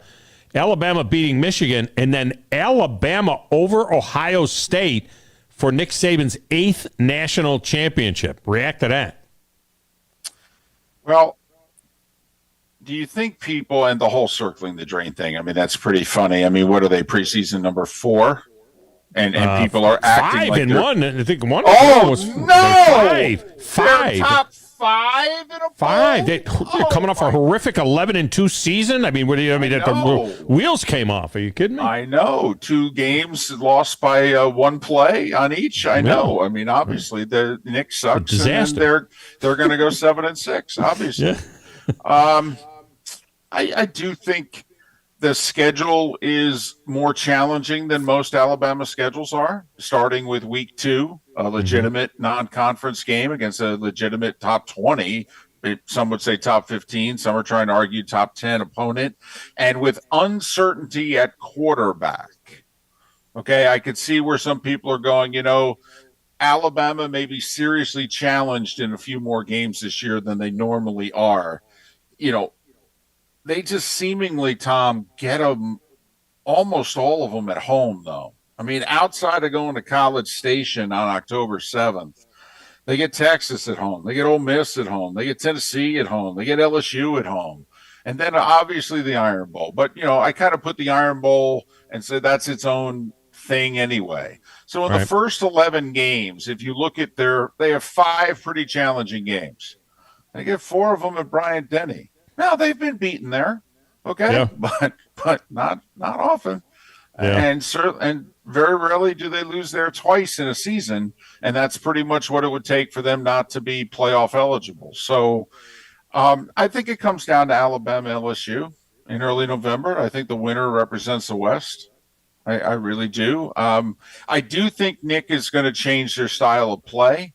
Alabama beating Michigan, and then Alabama over Ohio State for Nick Saban's 8th national championship. React to that. Well, do you think people, and the whole circling the drain thing, I mean, that's pretty funny. I mean, what are they, preseason number 4? And people are acting 5 like and 1. I think one was no! 5. They're top 5 in a 5. They're coming off a horrific 11-2 season. I mean, what do you? I mean, the wheels came off. Are you kidding me? I know. 2 games lost by 1 play on each. I know. I mean, obviously, the Nick sucks, and they're going to go 7-6. Obviously, I do think the schedule is more challenging than most Alabama schedules are, starting with week 2, a legitimate non-conference game against a legitimate top 20. Some would say top 15. Some are trying to argue top 10 opponent. And with uncertainty at quarterback, okay, I could see where some people are going, Alabama may be seriously challenged in a few more games this year than they normally are. They just seemingly, Tom, get them, almost all of them at home, though. I mean, outside of going to College Station on October 7th, they get Texas at home. They get Ole Miss at home. They get Tennessee at home. They get LSU at home. And then, obviously, the Iron Bowl. But, I kind of put the Iron Bowl and said that's its own thing anyway. So in the first 11 games, if you look at they have 5 pretty challenging games. They get 4 of them at Bryant-Denny. Now they've been beaten there, okay, but not often, and very rarely do they lose there twice in a season, and that's pretty much what it would take for them not to be playoff eligible. So, I think it comes down to Alabama LSU in early November. I think the winner represents the West. I really do. I do think Nick is going to change their style of play.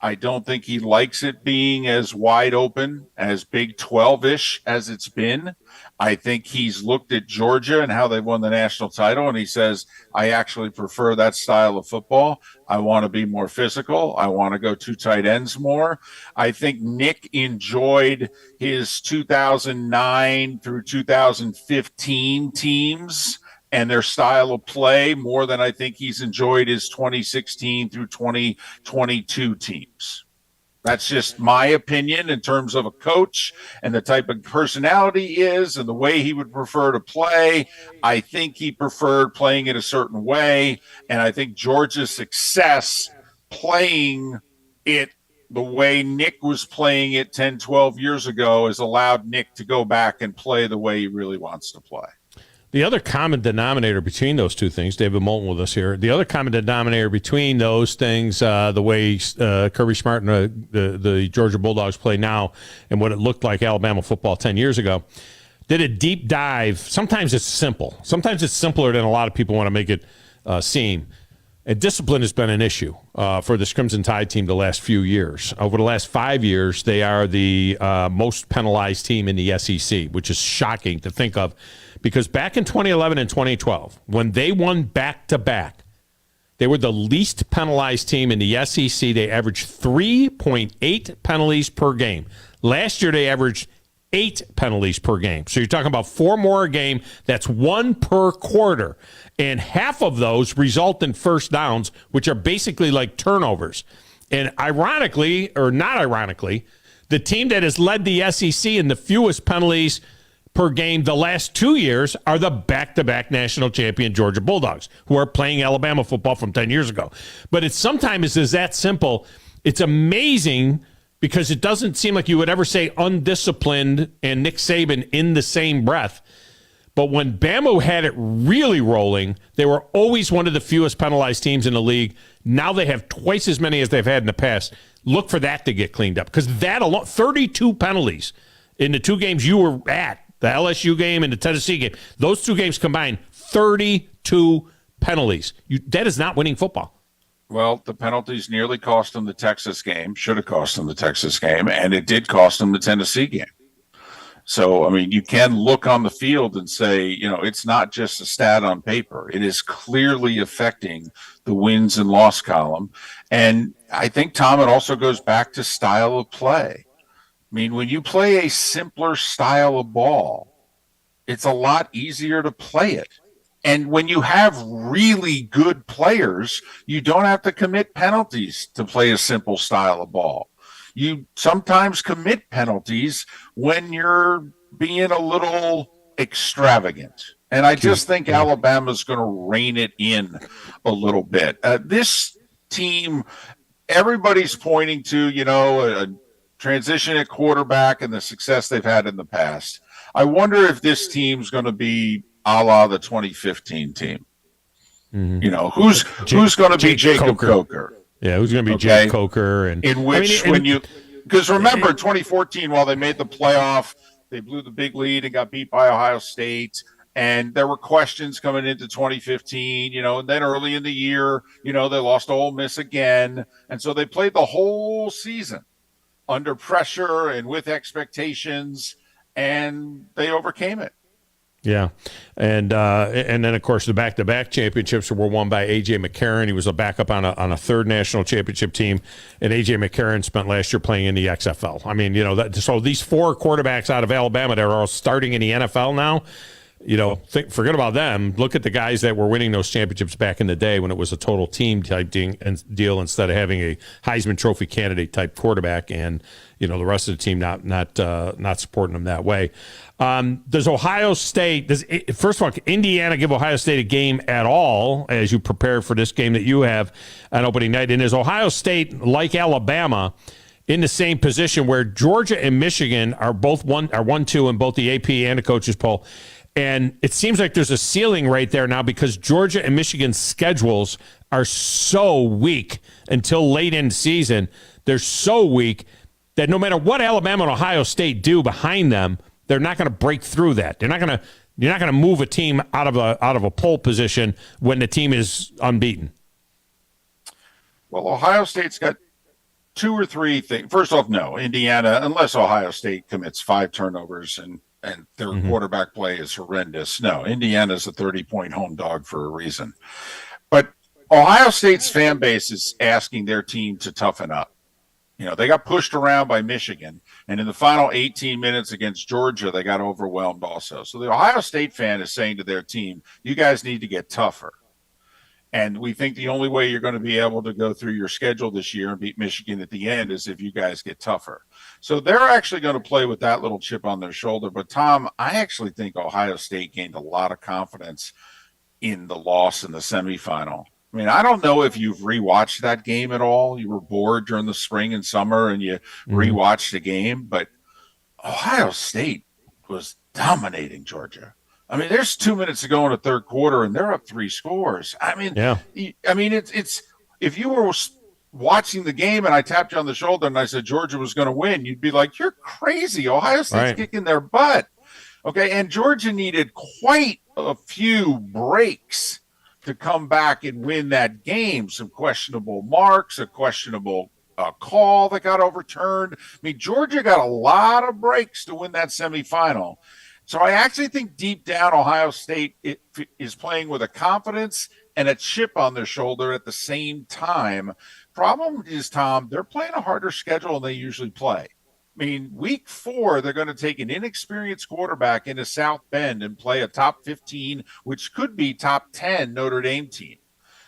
I don't think he likes it being as wide open, as Big 12-ish as it's been. I think he's looked at Georgia and how they won the national title, and he says, I actually prefer that style of football. I want to be more physical. I want to go 2 tight ends more. I think Nick enjoyed his 2009 through 2015 teams and their style of play more than I think he's enjoyed his 2016 through 2022 teams. That's just my opinion in terms of a coach and the type of personality he is and the way he would prefer to play. I think he preferred playing it a certain way, and I think Georgia's success playing it the way Nick was playing it 10, 12 years ago has allowed Nick to go back and play the way he really wants to play. The other common denominator between those two things, David Moulton with us here, the other common denominator between those things, the way Kirby Smart and the Georgia Bulldogs play now and what it looked like Alabama football 10 years ago, did a deep dive. Sometimes it's simple. Sometimes it's simpler than a lot of people want to make it seem. And discipline has been an issue for this Crimson Tide team the last few years. Over the last 5 years, they are the most penalized team in the SEC, which is shocking to think of. Because back in 2011 and 2012, when they won back-to-back, they were the least penalized team in the SEC. They averaged 3.8 penalties per game. Last year, they averaged 8 penalties per game. So you're talking about 4 more a game. That's 1 per quarter. And half of those result in first downs, which are basically like turnovers. And ironically, or not ironically, the team that has led the SEC in the fewest penalties per game the last 2 years are the back-to-back national champion Georgia Bulldogs, who are playing Alabama football from 10 years ago. But it sometimes is that simple. It's amazing because it doesn't seem like you would ever say undisciplined and Nick Saban in the same breath. But when Bama had it really rolling, they were always one of the fewest penalized teams in the league. Now they have twice as many as they've had in the past. Look for that to get cleaned up because that alone, 32 penalties in the 2 games you were at, the LSU game and the Tennessee game, those 2 games combined, 32 penalties. That is not winning football. Well, the penalties nearly cost them the Texas game, should have cost them the Texas game, and it did cost them the Tennessee game. So, I mean, you can look on the field and say, it's not just a stat on paper. It is clearly affecting the wins and loss column. And I think, Tom, it also goes back to style of play. I mean, when you play a simpler style of ball, it's a lot easier to play it. And when you have really good players, you don't have to commit penalties to play a simple style of ball. You sometimes commit penalties when you're being a little extravagant. And I just think Alabama's going to rein it in a little bit. This team, everybody's pointing to, a transition at quarterback and the success they've had in the past. I wonder if this team's going to be a la the 2015 team. Mm-hmm. Who's going to be Jacob Coker? Yeah, who's going to be Jake Coker? And in which because remember 2014, while they made the playoff, they blew the big lead and got beat by Ohio State. And there were questions coming into 2015, and then early in the year, they lost to Ole Miss again. And so they played the whole season under pressure and with expectations, and they overcame it. Yeah, and then of course the back-to-back championships were won by A.J. McCarron. He was a backup on a third national championship team, and A.J. McCarron spent last year playing in the XFL. I mean, so these 4 quarterbacks out of Alabama that are all starting in the NFL now. Forget about them. Look at the guys that were winning those championships back in the day when it was a total team type deal instead of having a Heisman Trophy candidate type quarterback and the rest of the team not supporting them that way. Does Ohio State? First of all, Indiana give Ohio State a game at all as you prepare for this game that you have on opening night? And is Ohio State like Alabama in the same position where Georgia and Michigan are both 1-2 in both the AP and the coaches poll? And it seems like there's a ceiling right there now because Georgia and Michigan's schedules are so weak until late in the season. They're so weak that no matter what Alabama and Ohio State do behind them, they're not going to break through that. You're not going to move a team out of a pole position when the team is unbeaten. Well, Ohio State's got 2 or 3 things. First off, no, Indiana, unless Ohio State commits 5 turnovers and their quarterback play is horrendous. No, Indiana's a 30-point home dog for a reason. But Ohio State's fan base is asking their team to toughen up. They got pushed around by Michigan, and in the final 18 minutes against Georgia, they got overwhelmed also. So the Ohio State fan is saying to their team, you guys need to get tougher. And we think the only way you're going to be able to go through your schedule this year and beat Michigan at the end is if you guys get tougher. So they're actually going to play with that little chip on their shoulder. But, Tom, I actually think Ohio State gained a lot of confidence in the loss in the semifinal. I mean, I don't know if you've rewatched that game at all. You were bored during the spring and summer and you rewatched the game. But Ohio State was dominating Georgia. I mean, there's 2 minutes to go in the third quarter, and they're up 3 scores. I mean, it's if you were watching the game and I tapped you on the shoulder and I said Georgia was going to win, you'd be like, "You're crazy! Ohio State's kicking their butt." Okay, and Georgia needed quite a few breaks to come back and win that game. Some questionable marks, a questionable call that got overturned. I mean, Georgia got a lot of breaks to win that semifinal. So I actually think deep down Ohio State is playing with a confidence and a chip on their shoulder at the same time. Problem is, Tom, they're playing a harder schedule than they usually play. I mean, week 4, they're going to take an inexperienced quarterback into South Bend and play a top 15, which could be top 10 Notre Dame team.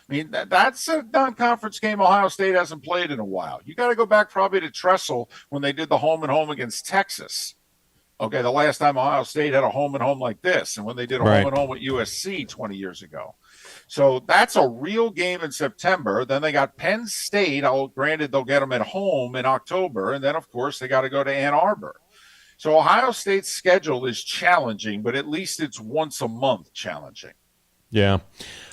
I mean, that's a non-conference game Ohio State hasn't played in a while. You got to go back probably to Tressel when they did the home and home against Texas. Okay, the last time Ohio State had a home and home like this, and when they did a home and home with USC 20 years ago. So that's a real game in September. Then they got Penn State. Granted, they'll get them at home in October. And then, of course, they got to go to Ann Arbor. So Ohio State's schedule is challenging, but at least it's once a month challenging. Yeah.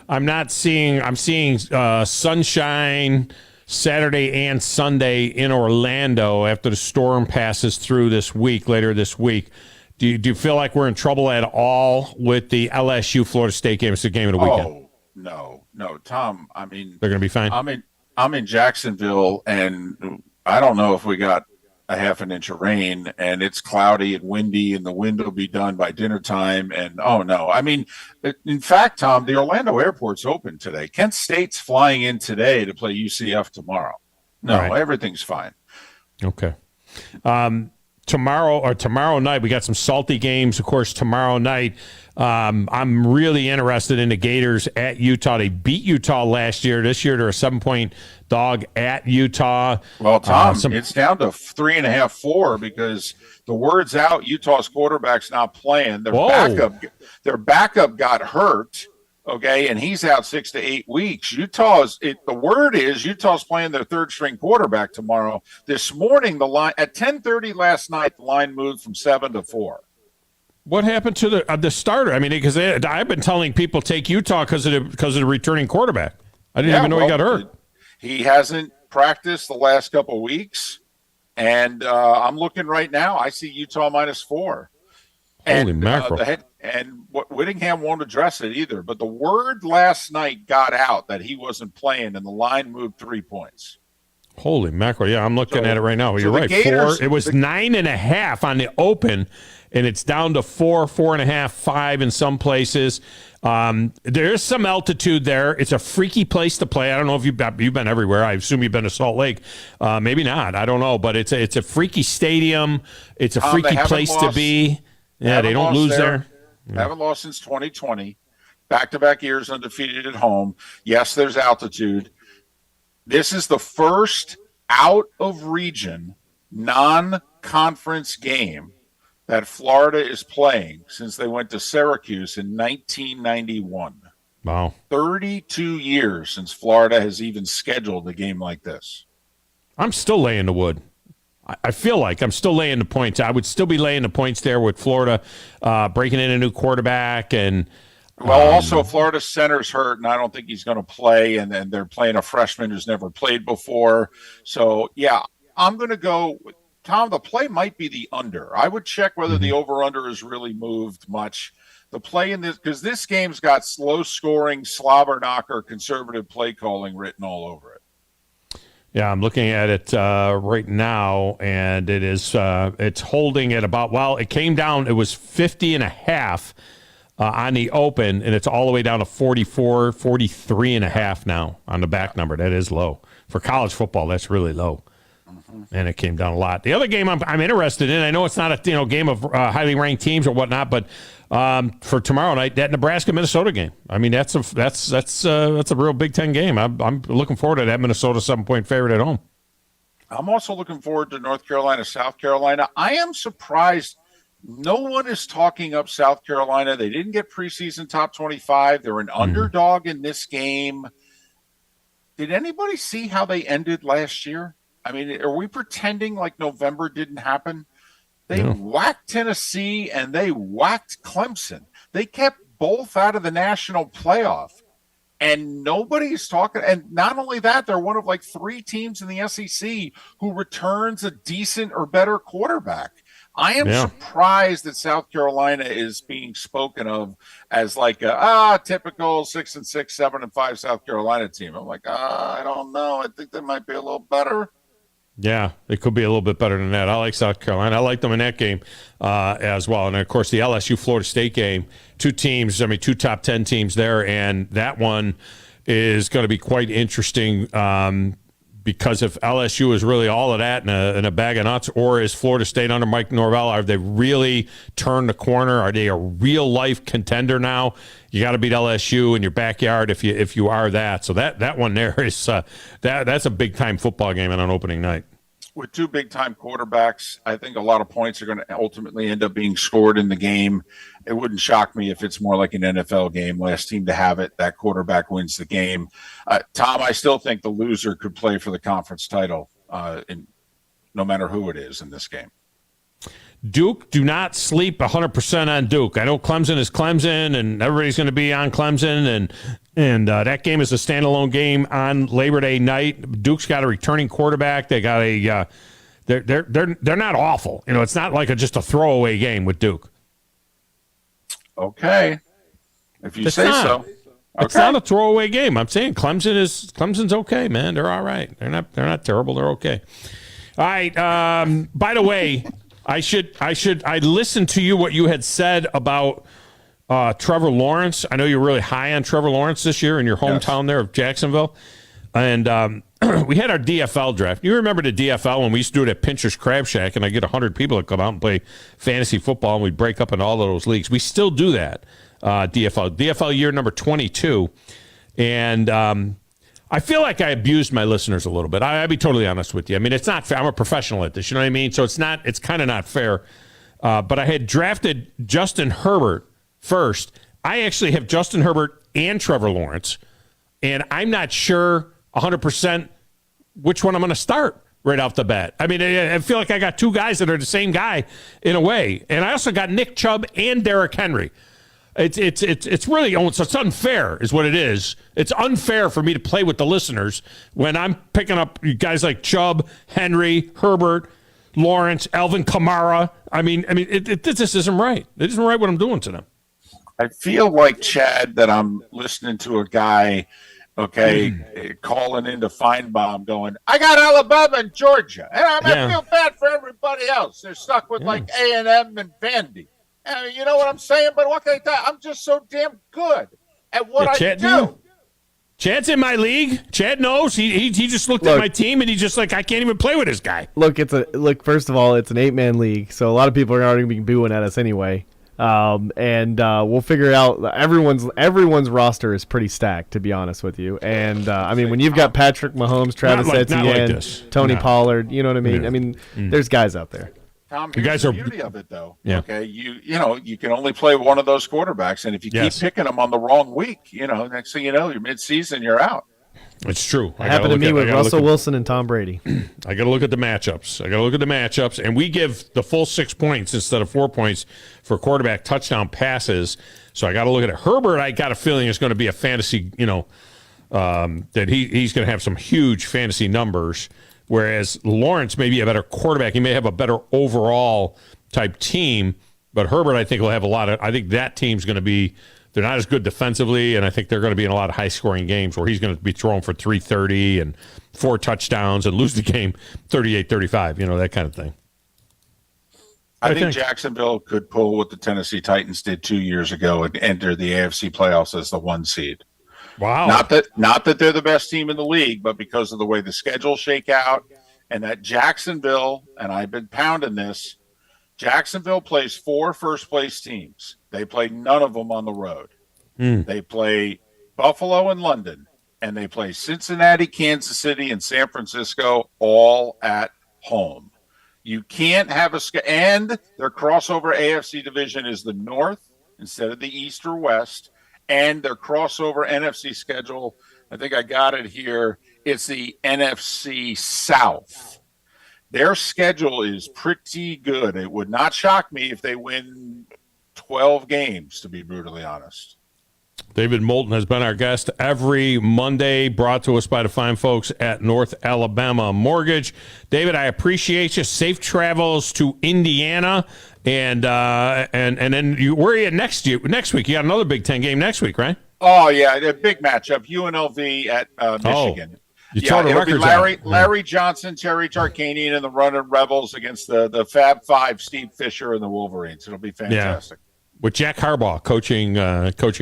I'm seeing sunshine Saturday and Sunday in Orlando after the storm passes through later this week. Do you feel like we're in trouble at all with the LSU Florida State game? It's the game of the weekend. Oh, no, Tom. I mean, they're going to be fine. I'm in Jacksonville, and I don't know if we got a half an inch of rain, and it's cloudy and windy, and the wind will be done by dinner time. And I mean, in fact, Tom, the Orlando airport's open today. Kent State's flying in today to play UCF tomorrow. No, everything's fine. Okay. Tomorrow night, we got some salty games. Of course, tomorrow night, I'm really interested in the Gators at Utah. They beat Utah last year. This year, they're a 7-point dog at Utah. Well, Tom, it's down to 3.5, 4 because the word's out. Utah's quarterback's not playing. Their backup got hurt. Okay, and he's out 6 to 8 weeks. The word is Utah's playing their third-string quarterback tomorrow. This morning, the line at 10:30 last night, the line moved from 7 to 4. What happened to the starter? I mean, because I've been telling people take Utah because of the returning quarterback. I didn't even know he got hurt. He hasn't practiced the last couple of weeks, and I'm looking right now. I see Utah -4. Holy mackerel. Whittingham won't address it either, but the word last night got out that he wasn't playing, and the line moved 3 points. Holy mackerel. Yeah, I'm looking at it right now. You're right. Gators, 4. It was 9.5 on the open, and it's down to 4, 4.5, 5 in some places. There's some altitude there. It's a freaky place to play. I don't know if you've been everywhere. I assume you've been to Salt Lake. Maybe not. I don't know, but it's a freaky stadium. It's a freaky place to be. Yeah, they don't lose there. Haven't lost since 2020. Back-to-back years undefeated at home. Yes, there's altitude. This is the first out-of-region, non-conference game that Florida is playing since they went to Syracuse in 1991. Wow. 32 years since Florida has even scheduled a game like this. I'm still laying the wood. I feel like I'm still laying the points. I would still be laying the points there with Florida breaking in a new quarterback. And also Florida center's hurt, and I don't think he's going to play. And then they're playing a freshman who's never played before. So, yeah, I'm going to go – Tom, the play might be the under. I would check whether the over-under has really moved much. The play in this – because this game's got slow-scoring, slobber-knocker, conservative play calling written all over it. Yeah, I'm looking at it right now, and it is it's holding at about, it came down, it was 50.5 on the open, and it's all the way down to 44, 43.5 now on the back number. That is low. For college football, that's really low. And it came down a lot. The other game I'm interested in, I know it's not a game of highly ranked teams or whatnot, but for tomorrow night, that Nebraska-Minnesota game. I mean, that's a real Big Ten game. I'm looking forward to that Minnesota 7-point favorite at home. I'm also looking forward to North Carolina, South Carolina. I am surprised no one is talking up South Carolina. They didn't get preseason top 25. They're an underdog in this game. Did anybody see how they ended last year? I mean, are we pretending like November didn't happen? They whacked Tennessee and they whacked Clemson. They kept both out of the national playoff. And nobody's talking. And not only that, they're one of like 3 teams in the SEC who returns a decent or better quarterback. I am surprised that South Carolina is being spoken of as like a typical 6-6, 7-5 South Carolina team. I'm like, I don't know. I think they might be a little better. Yeah, it could be a little bit better than that. I like South Carolina. I like them in that game as well. And, of course, the LSU-Florida State game, 2 top 10 teams there, and that one is going to be quite interesting because if LSU is really all of that in a bag of nuts, or is Florida State under Mike Norvell, are they really turned the corner? Are they a real-life contender now? You got to beat LSU in your backyard if you are that. So that one there is that's a big-time football game on an opening night. With 2 big-time quarterbacks, I think a lot of points are going to ultimately end up being scored in the game. It wouldn't shock me if it's more like an NFL game. Last team to have it, that quarterback wins the game. Tom, I still think the loser could play for the conference title, no matter who it is in this game. Duke, do not sleep 100% on Duke. I know Clemson is Clemson, and everybody's going to be on Clemson, and that game is a standalone game on Labor Day night. Duke's got a returning quarterback. They got they're not awful. It's not like just a throwaway game with Duke. Okay, if you say so. Okay. It's not a throwaway game. I'm saying Clemson's okay, man. They're all right. They're not terrible. They're okay. All right. By the way, I listened to you what you had said about Trevor Lawrence. I know you're really high on Trevor Lawrence this year in your hometown there of Jacksonville. And we had our DFL draft. You remember the DFL when we used to do it at Pincher's Crab Shack, and I get 100 people to come out and play fantasy football, and we'd break up in all of those leagues. We still do that, DFL year number 22. And I feel like I abused my listeners a little bit. I'll be totally honest with you. I mean, it's not fair. I'm a professional at this. You know what I mean? So it's kind of not fair. But I had drafted Justin Herbert first. I actually have Justin Herbert and Trevor Lawrence, and I'm not sure 100% which one I'm going to start right off the bat. I mean, I feel like I got 2 guys that are the same guy in a way. And I also got Nick Chubb and Derrick Henry. It's really, it's unfair is what it is. It's unfair for me to play with the listeners when I'm picking up guys like Chubb, Henry, Herbert, Lawrence, Alvin Kamara. I mean, it just isn't right. It isn't right what I'm doing to them. I feel like, Chad, that I'm listening to a guy, calling into Feinbaum going, I got Alabama and Georgia, and I feel bad for everybody else. They're stuck with like A&M and Vandy. You know what I'm saying? But what can I tell you? I'm just so damn good at what I do. Chad's in my league. Chad knows. He just looked at my team and he's just like, I can't even play with this guy. Look, first of all, it's an 8-man league, so a lot of people are already going to be booing at us anyway. And we'll figure it out. Everyone's roster is pretty stacked, to be honest with you. And I mean, when you've got Patrick Mahomes, Travis Etienne, Tony Pollard, you know what I mean? Yeah. I mean, there's guys out there. Tom, here's the beauty of it, though. Yeah. Okay, you can only play one of those quarterbacks, and if you keep picking them on the wrong week, next thing you know, you're mid-season, you're out. It's true. It happened to me with Russell Wilson and Tom Brady. I got to look at the matchups. And we give the full 6 points instead of 4 points for quarterback touchdown passes. So I got to look at it. Herbert, I got a feeling is going to be a fantasy, that he's going to have some huge fantasy numbers. Whereas Lawrence may be a better quarterback. He may have a better overall type team. But Herbert, I think, will have I think that team's going to be, they're not as good defensively, and I think they're going to be in a lot of high-scoring games where he's going to be throwing for 330 and 4 touchdowns and lose the game 38-35, that kind of thing. I think Jacksonville could pull what the Tennessee Titans did 2 years ago and enter the AFC playoffs as the 1 seed. Wow. Not that they're the best team in the league, but because of the way the schedules shake out and that Jacksonville, and I've been pounding this, Jacksonville plays 4 first-place teams. They play none of them on the road. They play Buffalo and London, and they play Cincinnati, Kansas City, and San Francisco all at home. You can't have and their crossover AFC division is the North instead of the East or West, and their crossover NFC schedule, I think I got it here, it's the NFC South. Their schedule is pretty good. It would not shock me if they win 12 games, to be brutally honest. David Moulton has been our guest every Monday, brought to us by the fine folks at North Alabama Mortgage. David, I appreciate you. Safe travels to Indiana, and then where are you next week? You got another Big Ten game next week, right? Oh yeah, a big matchup. UNLV at Michigan. It'll be Larry Johnson, Terry Tarkanian, and the Running Rebels against the Fab Five, Steve Fisher, and the Wolverines. It'll be fantastic. Yeah. With Jack Harbaugh coaching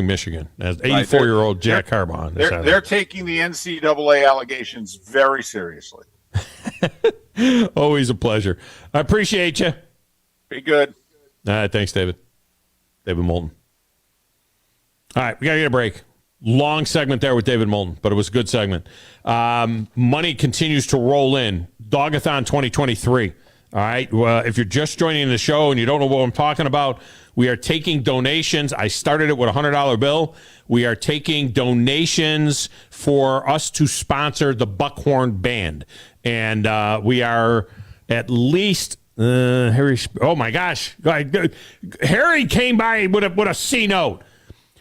Michigan, as 84-year-old Jack Harbaugh. They're taking the NCAA allegations very seriously. Always a pleasure. I appreciate you. Be good. All right, thanks, David. David Moulton. All right, we got to get a break. Long segment there with David Moulton, but it was a good segment. Money continues to roll in. Dogathon 2023. All right. If you're just joining the show and you don't know what I'm talking about, we are taking donations. I started it with a $100 bill. We are taking donations for us to sponsor the Buckhorn Band. And we are at least, Harry, oh my gosh. Harry came by with a C note.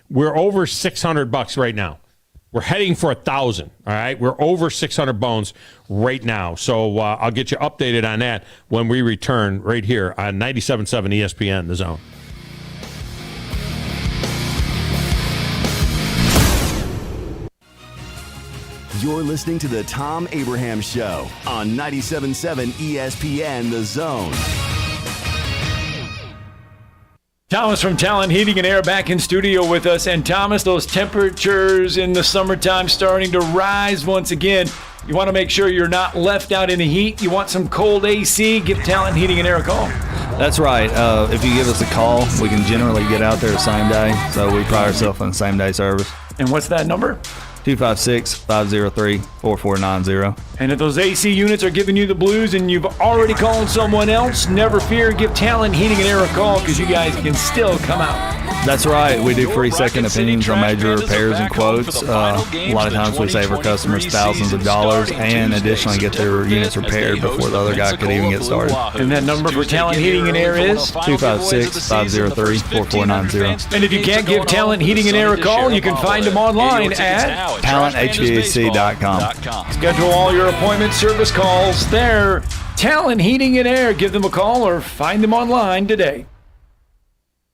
We're over $600 right now. We're heading for 1,000. All right, we're over 600 bones right now. So I'll get you updated on that when we return right here on 97.7 ESPN, The Zone. You're listening to the Thom Abraham Show on 97.7 ESPN, The Zone. Thomas from Talent Heating and Air back in studio with us. And Thomas, those temperatures in the summertime starting to rise once again. You want to make sure you're not left out in the heat. You want some cold AC, give Talent Heating and Air a call. That's right. If you give us a call, we can generally get out there the same day. So we pride ourselves on same-day service. And what's that number? 256-503-4490. And if those AC units are giving you the blues and you've already called someone else, never fear, give Talent Heating and Air a call because you guys can still come out. That's right. We do free second opinions on major repairs and quotes. A lot of times we save our customers thousands of dollars and additionally get their units repaired before the other guy could even get started. And that number for Talent Heating and Air is? 256-503-4490. And if you can't give Talent Heating and Air a call, you can find them online at TalentHVAC.com. Schedule all your appointment service calls there. Talent Heating and Air. Give them a call or find them online today.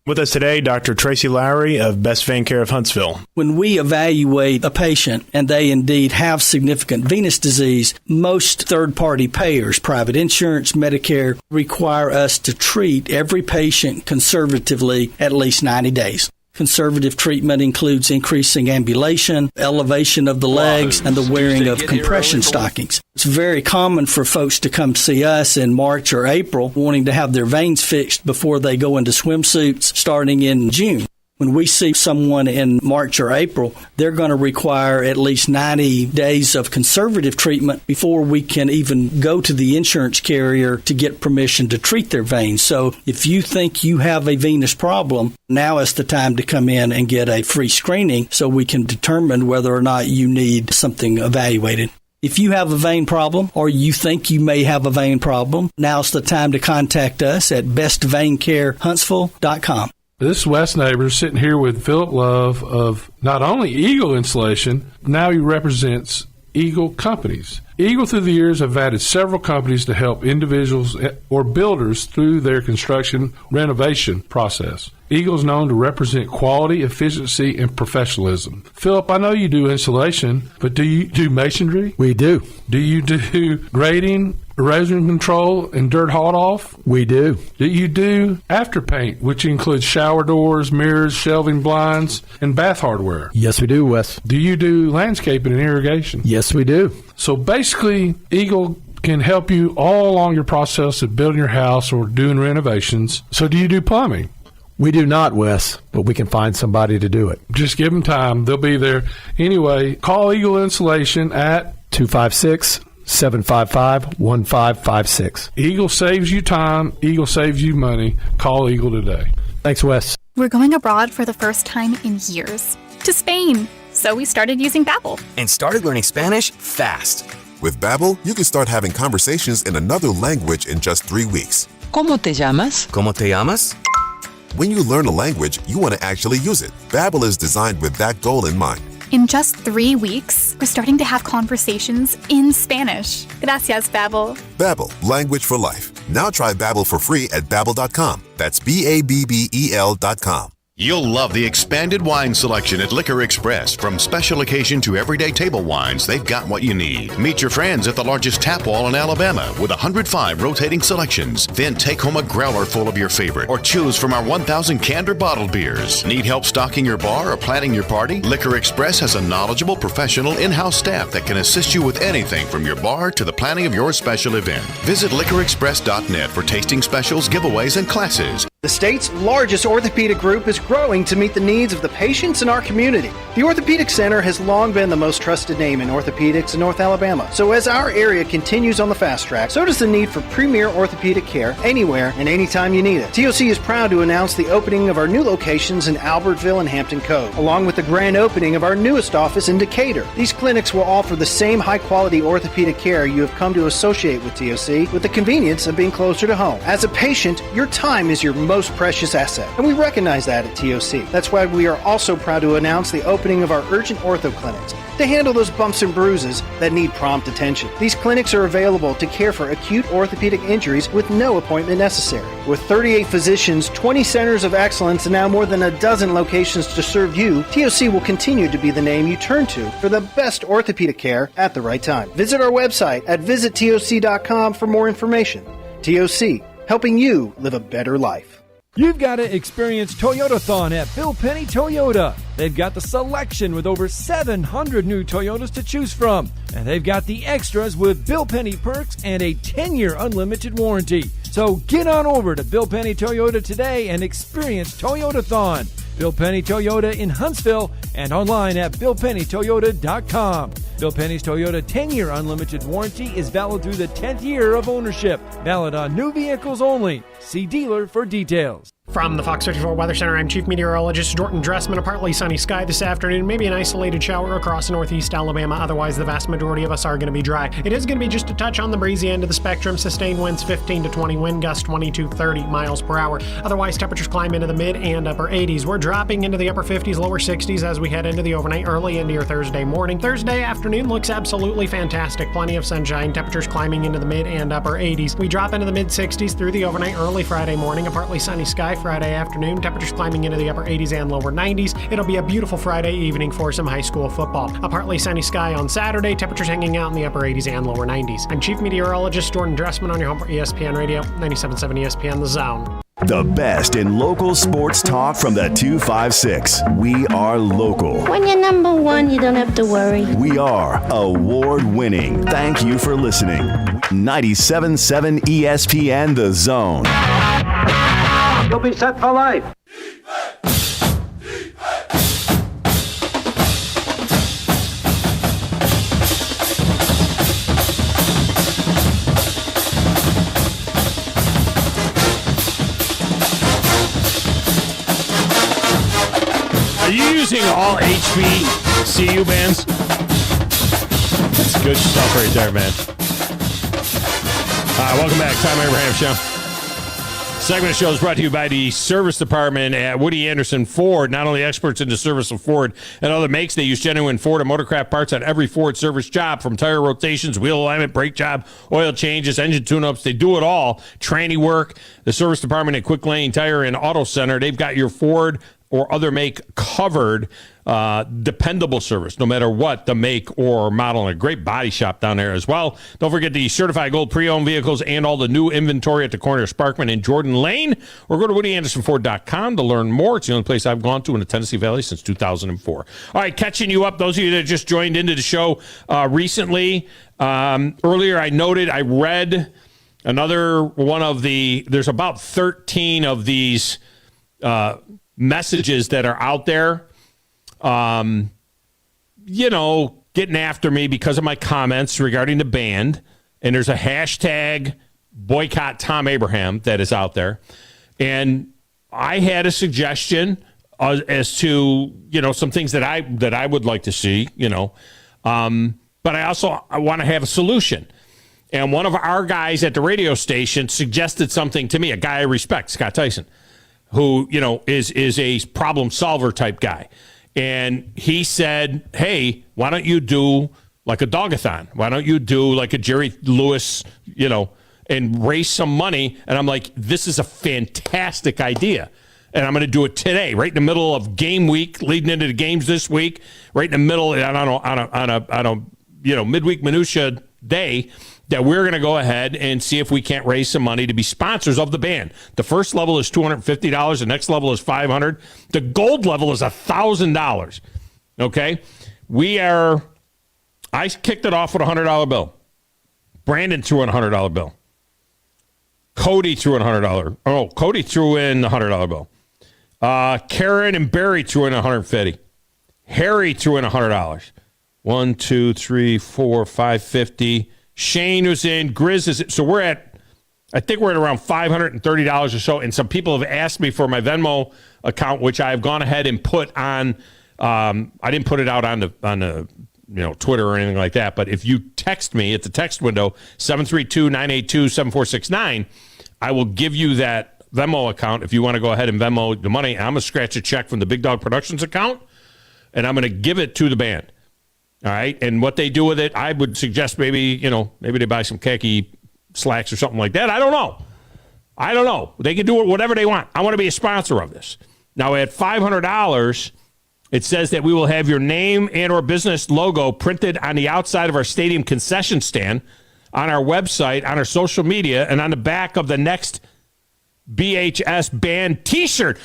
With us today, Dr. Tracy Lowry of Best Vein Care of Huntsville. When we evaluate a patient and they indeed have significant venous disease, most third-party payers, private insurance, Medicare, require us to treat every patient conservatively at least 90 days. Conservative treatment includes increasing ambulation, elevation of the legs, and the wearing of compression stockings. It's very common for folks to come see us in March or April wanting to have their veins fixed before they go into swimsuits starting in June. When we see someone in March or April, they're going to require at least 90 days of conservative treatment before we can even go to the insurance carrier to get permission to treat their veins. So if you think you have a venous problem, now is the time to come in and get a free screening so we can determine whether or not you need something evaluated. If you have a vein problem or you think you may have a vein problem, now's the time to contact us at bestveincarehuntsville.com. This is Wes Neighbors sitting here with Philip Love of not only Eagle Installation, now he represents Eagle Companies. Eagle through the years have added several companies to help individuals or builders through their construction renovation process. Eagle is known to represent quality, efficiency, and professionalism. Philip, I know you do insulation, but do you do masonry? We do. Do you do grading, erosion control, and dirt hauled off? We do. Do you do after paint, which includes shower doors, mirrors, shelving blinds, and bath hardware? Yes, we do, Wes. Do you do landscaping and irrigation? Yes, we do. So basically, Eagle can help you all along your process of building your house or doing renovations. So do you do plumbing? We do not, Wes, but we can find somebody to do it. Just give them time. They'll be there. Anyway, call Eagle Insulation at 256-755-1556. Eagle saves you time. Eagle saves you money. Call Eagle today. Thanks, Wes. We're going abroad for the first time in years. To Spain. So we started using Babbel. And started learning Spanish fast. With Babbel, you can start having conversations in another language in just 3 weeks. ¿Cómo te llamas? ¿Cómo te llamas? When you learn a language, you want to actually use it. Babbel is designed with that goal in mind. In just 3 weeks, we're starting to have conversations in Spanish. Gracias, Babbel. Babbel, language for life. Now try Babbel for free at Babbel.com. That's Babbel.com. You'll love the expanded wine selection at Liquor Express. From special occasion to everyday table wines, they've got what you need. Meet your friends at the largest tap wall in Alabama with 105 rotating selections. Then take home a growler full of your favorite or choose from our 1,000 canned or bottled beers. Need help stocking your bar or planning your party? Liquor Express has a knowledgeable, professional in-house staff that can assist you with anything from your bar to the planning of your special event. Visit liquorexpress.net for tasting specials, giveaways, and classes. The state's largest orthopedic group is growing to meet the needs of the patients in our community. The Orthopedic Center has long been the most trusted name in orthopedics in North Alabama. So as our area continues on the fast track, so does the need for premier orthopedic care anywhere and anytime you need it. TOC is proud to announce the opening of our new locations in Albertville and Hampton Cove, along with the grand opening of our newest office in Decatur. These clinics will offer the same high-quality orthopedic care you have come to associate with TOC, with the convenience of being closer to home. As a patient, your time is your most precious asset, and we recognize that at TOC. That's why we are also proud to announce the opening of our urgent ortho clinics to handle those bumps and bruises that need prompt attention. These clinics are available to care for acute orthopedic injuries with no appointment necessary. With 38 physicians, 20 centers of excellence, and now more than a dozen locations to serve you, TOC will continue to be the name you turn to for the best orthopedic care at the right time. Visit our website at visittoc.com for more information. TOC, helping you live a better life. You've got to experience Toyotathon at Bill Penny Toyota. They've got the selection with over 700 new Toyotas to choose from. And they've got the extras with Bill Penny perks and a 10-year unlimited warranty. So get on over to Bill Penny Toyota today and experience Toyotathon. Bill Penny Toyota in Huntsville and online at BillPennyToyota.com. Bill Penny's Toyota 10-year unlimited warranty is valid through the 10th year of ownership. Valid on new vehicles only. See dealer for details. From the Fox 34 Weather Center, I'm Chief Meteorologist Jordan Dressman. A partly sunny sky this afternoon, maybe an isolated shower across northeast Alabama. Otherwise, the vast majority of us are going to be dry. It is going to be just a touch on the breezy end of the spectrum. Sustained winds 15 to 20, wind gusts 20 to 30 miles per hour. Otherwise, temperatures climb into the mid and upper 80s. We're dropping into the upper 50s, lower 60s as we head into the overnight, early into your Thursday morning. Thursday afternoon looks absolutely fantastic. Plenty of sunshine, temperatures climbing into the mid and upper 80s. We drop into the mid 60s through the overnight, early Friday morning. A partly sunny sky Friday afternoon. Temperatures climbing into the upper 80s and lower 90s. It'll be a beautiful Friday evening for some high school football. A partly sunny sky on Saturday. Temperatures hanging out in the upper 80s and lower 90s. I'm Chief Meteorologist Jordan Dressman on your home for ESPN Radio, 97.7 ESPN The Zone. The best in local sports talk from the 256. We are local. When you're number one, you don't have to worry. We are award-winning. Thank you for listening. 97.7 ESPN The Zone. You'll be set for life. Are you using all HBCU bands? That's good stuff right there, man. Welcome back. Tom Abraham Show. Segment of the show is brought to you by the service department at Woody Anderson Ford. Not only experts in the service of Ford and other makes, they use genuine Ford and Motorcraft parts on every Ford service job, from tire rotations, wheel alignment, brake job, oil changes, engine tune-ups. They do it all. Tranny work. The service department at Quick Lane Tire and Auto Center, they've got your Ford or other make covered, dependable service, no matter what the make or model. And a great body shop down there as well. Don't forget the certified gold pre-owned vehicles and all the new inventory at the corner of Sparkman and Jordan Lane. Or go to WoodyAndersonFord.com to learn more. It's the only place I've gone to in the Tennessee Valley since 2004. All right, catching you up, those of you that just joined into the show recently. Earlier I read another one of there's about 13 of these messages that are out there, getting after me because of my comments regarding the band. And there's a hashtag boycott Thom Abraham that is out there. And I had a suggestion as to, some things that I would like to see, but I want to have a solution. And one of our guys at the radio station suggested something to me, a guy I respect, Scott Tyson, who, is a problem solver type guy. And he said, hey, why don't you do like a dogathon? Why don't you do like a Jerry Lewis, and raise some money? And I'm like, this is a fantastic idea. And I'm going to do it today, right in the middle of game week, leading into the games this week, right in the middle, on a midweek minutia day, that we're going to go ahead and see if we can't raise some money to be sponsors of the band. The first level is $250. The next level is $500. The gold level is $1,000. Okay? I kicked it off with a $100 bill. Brandon threw in a $100 bill. Cody threw in Cody threw in the $100 bill. Karen and Barry threw in $150. Harry threw in $100. 1, 2, 3, 4, 5, 50. Shane was in. Grizz is in. So I think we're at around $530 or so. And some people have asked me for my Venmo account, which I've gone ahead and put on. I didn't put it out on the Twitter or anything like that. But if you text me at the text window, 732-982-7469, I will give you that Venmo account if you want to go ahead and Venmo the money. I'm going to scratch a check from the Big Dog Productions account, and I'm going to give it to the band. All right, and what they do with it, I would suggest maybe they buy some khaki slacks or something like that. I don't know. They can do it whatever they want. I want to be a sponsor of this. Now, at $500, it says that we will have your name and or business logo printed on the outside of our stadium concession stand, on our website, on our social media, and on the back of the next BHS band T-shirt.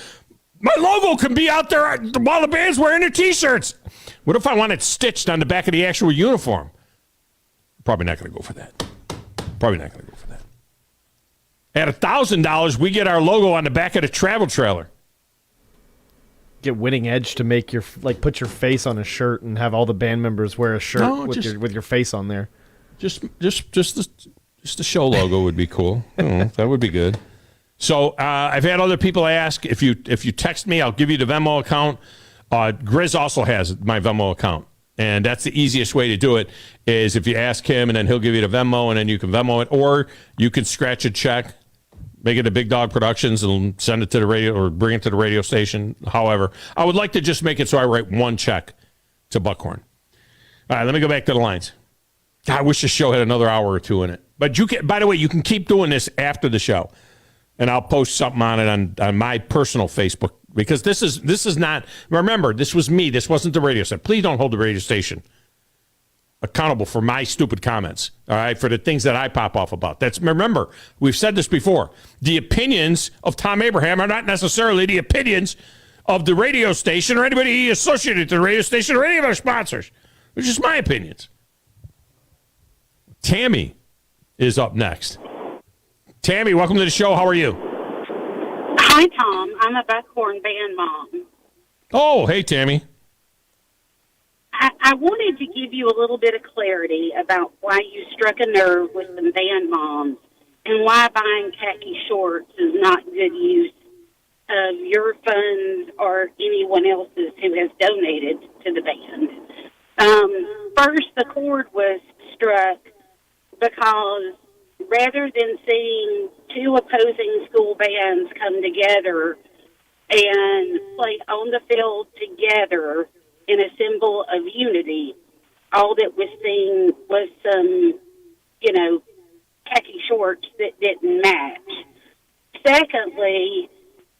My logo can be out there while the band's wearing their T-shirts. What if I want it stitched on the back of the actual uniform? Probably not going to go for that. At $1,000, we get our logo on the back of the travel trailer. Get Winning Edge to make put your face on a shirt and have all the band members wear a shirt with your face on there. Just the show logo would be cool. That would be good. So I've had other people ask, if you text me, I'll give you the Venmo account. Grizz also has my Venmo account, and that's the easiest way to do it, is if you ask him, and then he'll give you the Venmo, and then you can Venmo it, or you can scratch a check, make it a Big Dog Productions, and send it to the radio, or bring it to the radio station. However, I would like to just make it so I write one check to Buckhorn. All right, let me go back to the lines. God, I wish the show had another hour or two in it. But you can, by the way, you can keep doing this after the show, and I'll post something on it on my personal Facebook, because this is not, remember, this was me. This wasn't the radio station. Please don't hold the radio station accountable for my stupid comments, all right, for the things that I pop off about. Remember, we've said this before. The opinions of Thom Abraham are not necessarily the opinions of the radio station or anybody associated to the radio station or any of our sponsors. It's just my opinions. Tammy is up next. Tammy, welcome to the show. How are you? Hi, Tom. I'm a Buckhorn band mom. Oh, hey, Tammy. I wanted to give you a little bit of clarity about why you struck a nerve with some band moms and why buying khaki shorts is not good use of your funds or anyone else's who has donated to the band. First, the chord was struck because rather than seeing two opposing school bands come together and play on the field together in a symbol of unity, all that was seen was some, khaki shorts that didn't match. Secondly,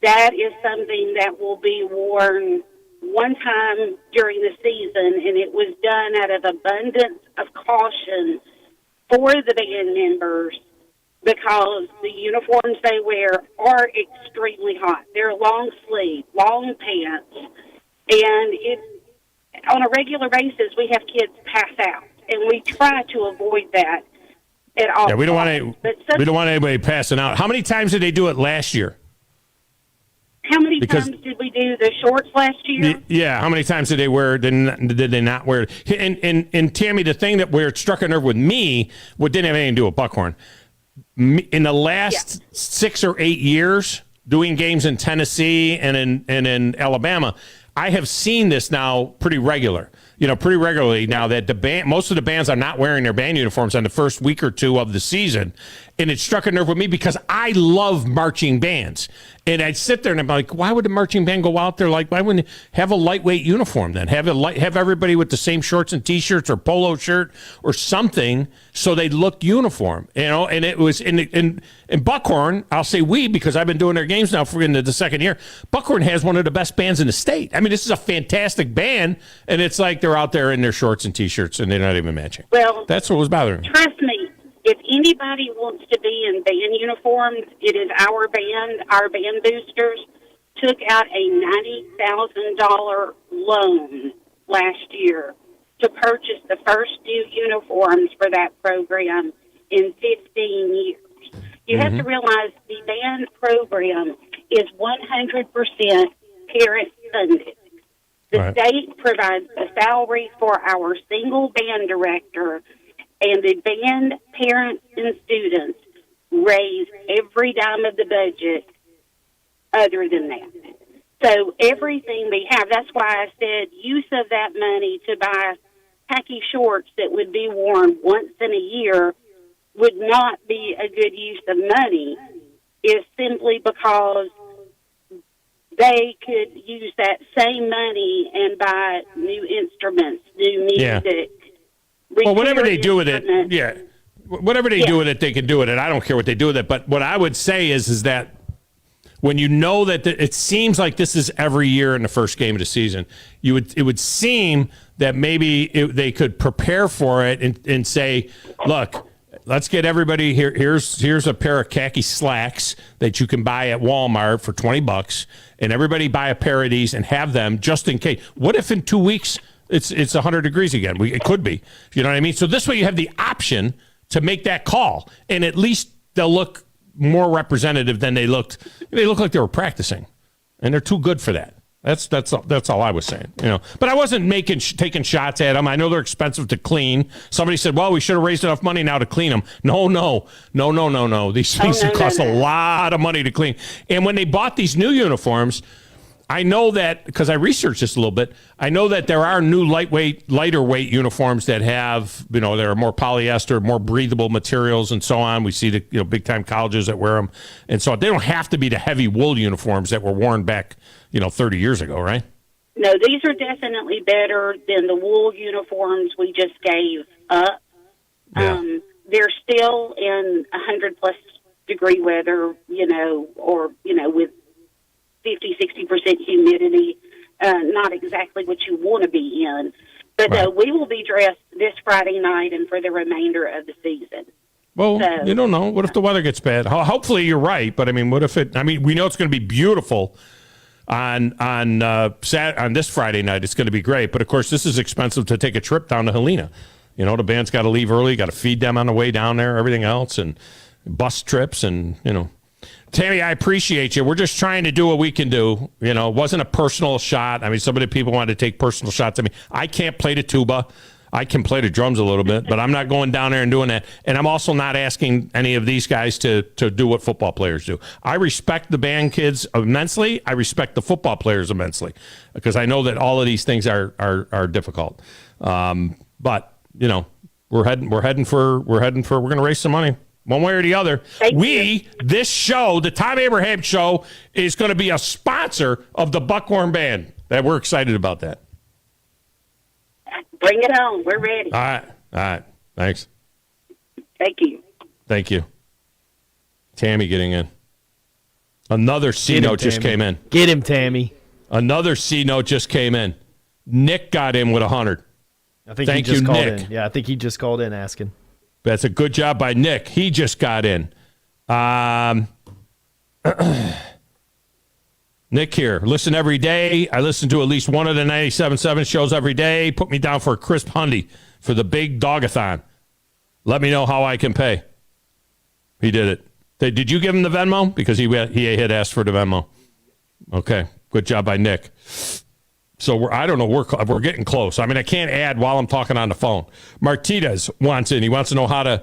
that is something that will be worn one time during the season, and it was done out of abundance of caution for the band members because the uniforms they wear are extremely hot. They're long sleeve, long pants, and on a regular basis we have kids pass out, and we try to avoid that at all. Yeah, we don't want anybody passing out. How many times did they do it last year? How many times did we do the shorts last year? Yeah, how many times did they wear? Did they not wear it? And Tammy, the thing that where it struck a nerve with me, what didn't have anything to do with Buckhorn. In the last 6 or 8 years, doing games in Tennessee and in Alabama, I have seen this now pretty regularly now that most of the bands are not wearing their band uniforms on the first week or two of the season. And it struck a nerve with me because I love marching bands. And I'd sit there and I'm like, why would the marching band go out there? Like, why wouldn't have a lightweight uniform then? Have everybody with the same shorts and T-shirts or polo shirt or something so they look uniform, And it was in Buckhorn, I'll say we, because I've been doing their games now for into the second year. Buckhorn has one of the best bands in the state. I mean, this is a fantastic band, and it's like they're out there in their shorts and T-shirts and they're not even matching. Well, that's what was bothering me. Trust me. If anybody wants to be in band uniforms, it is our band. Our band boosters took out a $90,000 loan last year to purchase the first new uniforms for that program in 15 years. You have to realize the band program is 100% parent funded. The state provides the salary for our single band director, and the band parents and students raise every dime of the budget other than that. So everything we have, that's why I said use of that money to buy tacky shorts that would be worn once in a year would not be a good use of money, is simply because they could use that same money and buy new instruments, new music. Well, whatever they do with it, whatever they do with it, they can do with it. I don't care what they do with it. But what I would say is that when you know that it seems like this is every year in the first game of the season, it would seem that maybe they could prepare for it and say, look, let's get everybody here. Here's a pair of khaki slacks that you can buy at Walmart for $20, and everybody buy a pair of these and have them just in case. What if in 2 weeks it's 100 degrees again? It could be. You know what I mean? So this way you have the option to make that call, and at least they'll look more representative than they looked. They look like they were practicing, and they're too good for that. That's all I was saying, But I wasn't taking shots at them. I know they're expensive to clean. Somebody said, "Well, we should have raised enough money now to clean them." No. These things cost a lot of money to clean. And when they bought these new uniforms, I know that because I researched this a little bit. I know that there are new lighter weight uniforms that have, there are more polyester, more breathable materials, and so on. We see the big time colleges that wear them, and so they don't have to be the heavy wool uniforms that were worn back 30 years ago, right? No, these are definitely better than the wool uniforms we just gave up. Yeah. They're still in 100+ degree weather, with 50-60% humidity, not exactly what you want to be in. But we will be dressed this Friday night and for the remainder of the season. Well, you don't know. What if the weather gets bad? Hopefully you're right, but what if we know it's going to be beautiful on this Friday night. It's going to be great. But, of course, this is expensive to take a trip down to Helena. The band's got to leave early, got to feed them on the way down there, everything else, and bus trips and, Tammy, I appreciate you. We're just trying to do what we can do. It wasn't a personal shot. Some of the people wanted to take personal shots at me. I can't play the tuba. I can play the drums a little bit, but I'm not going down there and doing that. And I'm also not asking any of these guys to do what football players do. I respect the band kids immensely. I respect the football players immensely because I know that all of these things are difficult. But we're going to raise some money. One way or the other. This show, the Thom Abraham Show, is going to be a sponsor of the Buckhorn Band. We're excited about that. Bring it on. We're ready. All right. Thanks. Thank you. Tammy getting in. Another C note just came in. Get him, Tammy. Another C note just came in. Nick got in with 100. I think Thank he just you, called Nick. in. Yeah, I think he just called in asking. That's a good job by Nick. He just got in. Nick here. Listen every day. I listen to at least one of the 97.7 shows every day. Put me down for a crisp hundy for the big dogathon. Let me know how I can pay. He did it. Did you give him the Venmo? Because he had asked for the Venmo. Okay. Good job by Nick. So I don't know. We're getting close. I mean, I can't add while I'm talking on the phone. Martinez wants in. He wants to know how to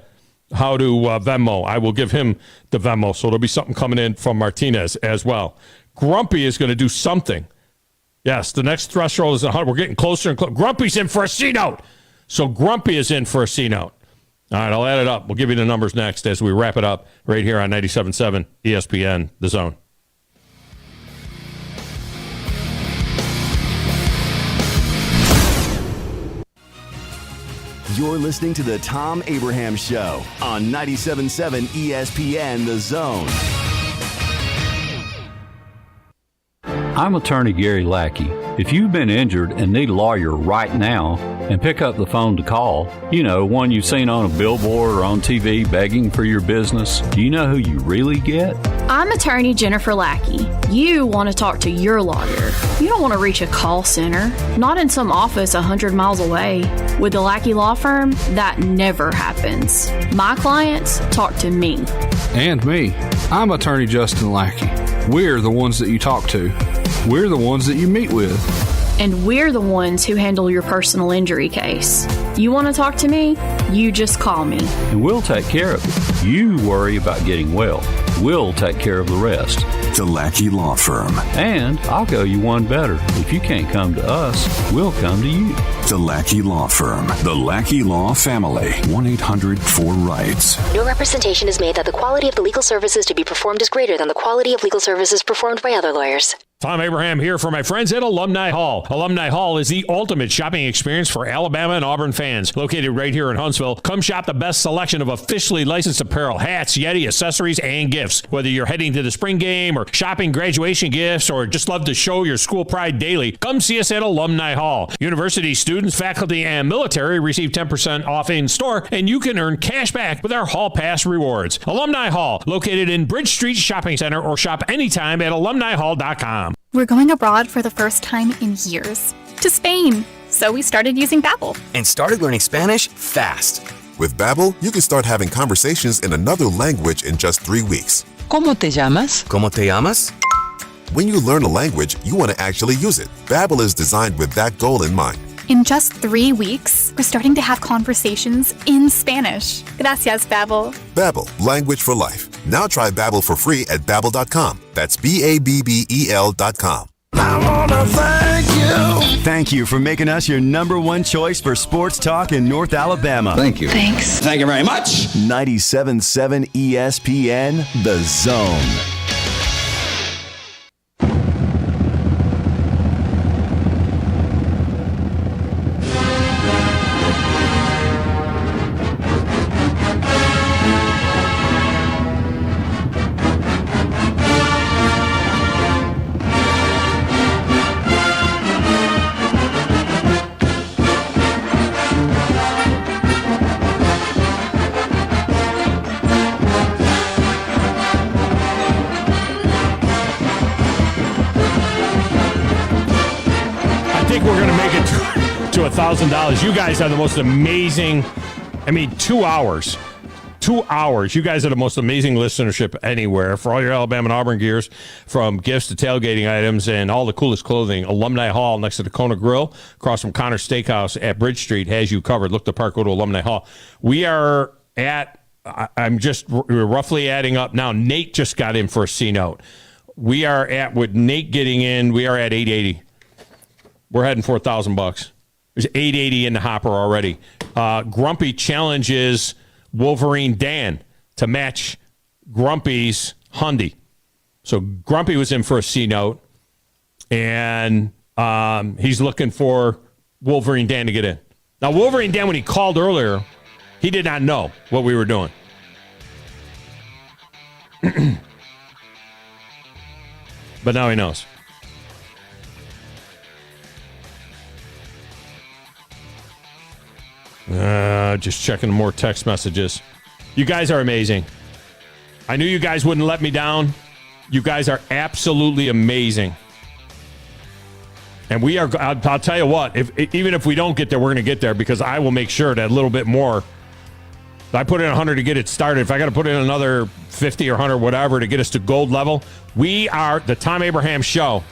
Venmo. I will give him the Venmo. So there'll be something coming in from Martinez as well. Grumpy is going to do something. Yes, the next threshold is 100. We're getting closer and closer. Grumpy's in for a C note. So Grumpy is in for a C note. All right, I'll add it up. We'll give you the numbers next as we wrap it up right here on 97.7 ESPN, The Zone. You're listening to the Thom Abraham Show on 97.7 ESPN, The Zone. I'm attorney Gary Lackey. If you've been injured and need a lawyer right now, and pick up the phone to call, one you've seen on a billboard or on TV begging for your business, do you know who you really get? I'm attorney Jennifer Lackey. You want to talk to your lawyer. You don't want to reach a call center, not in some office 100 miles away. With the Lackey Law Firm, that never happens. My clients talk to me. And me. I'm attorney Justin Lackey. We're the ones that you talk to. We're the ones that you meet with. And we're the ones who handle your personal injury case. You want to talk to me? You just call me. And we'll take care of it. You worry about getting well. We'll take care of the rest. The Lackey Law Firm. And I'll go you one better. If you can't come to us, we'll come to you. The Lackey Law Firm. The Lackey Law Family. 1-800-4RIGHTS. No representation is made that the quality of the legal services to be performed is greater than the quality of legal services performed by other lawyers. Thom Abraham here for my friends at Alumni Hall. Alumni Hall is the ultimate shopping experience for Alabama and Auburn fans. Located right here in Huntsville, come shop the best selection of officially licensed apparel, hats, Yeti, accessories, and gifts. Whether you're heading to the spring game or shopping graduation gifts or just love to show your school pride daily, come see us at Alumni Hall. University students, faculty, and military receive 10% off in store, and you can earn cash back with our Hall Pass rewards. Alumni Hall, located in Bridge Street Shopping Center, or shop anytime at alumnihall.com. We're going abroad for the first time in years. To Spain. So we started using Babbel. And started learning Spanish fast. With Babbel, you can start having conversations in another language in just 3 weeks. ¿Cómo te llamas? ¿Cómo te llamas? When you learn a language, you want to actually use it. Babbel is designed with that goal in mind. In just 3 weeks, we're starting to have conversations in Spanish. Gracias, Babbel. Babbel, language for life. Now try Babbel for free at Babbel.com. That's Babbel.com. I want to thank you. Thank you for making us your number one choice for sports talk in North Alabama. Thank you. Thanks. Thank you very much. 97.7 ESPN, The Zone. $1,000. You guys are the most amazing. 2 hours. 2 hours. You guys are the most amazing listenership anywhere. For all your Alabama and Auburn gears, from gifts to tailgating items and all the coolest clothing, Alumni Hall next to the Kona Grill, across from Connor's Steakhouse at Bridge Street, has you covered. Look the park, go to Alumni Hall. We are at, we're roughly adding up now. Nate just got in for a C note. We are at, with Nate getting in, we are at 880. We're heading for $1,000. There's 880 in the hopper already. Grumpy challenges Wolverine Dan to match Grumpy's Hyundai. So Grumpy was in for a C note, and he's looking for Wolverine Dan to get in. Now, Wolverine Dan, when he called earlier, he did not know what we were doing. But now he knows. Just checking more text messages. You guys are amazing. I knew you guys wouldn't let me down. You guys are absolutely amazing. And we are, I'll tell you what, even if we don't get there, we're going to get there because I will make sure that a little bit more. I put in 100 to get it started. If I got to put in another 50 or 100, whatever, to get us to gold level, we are the Thom Abraham Show.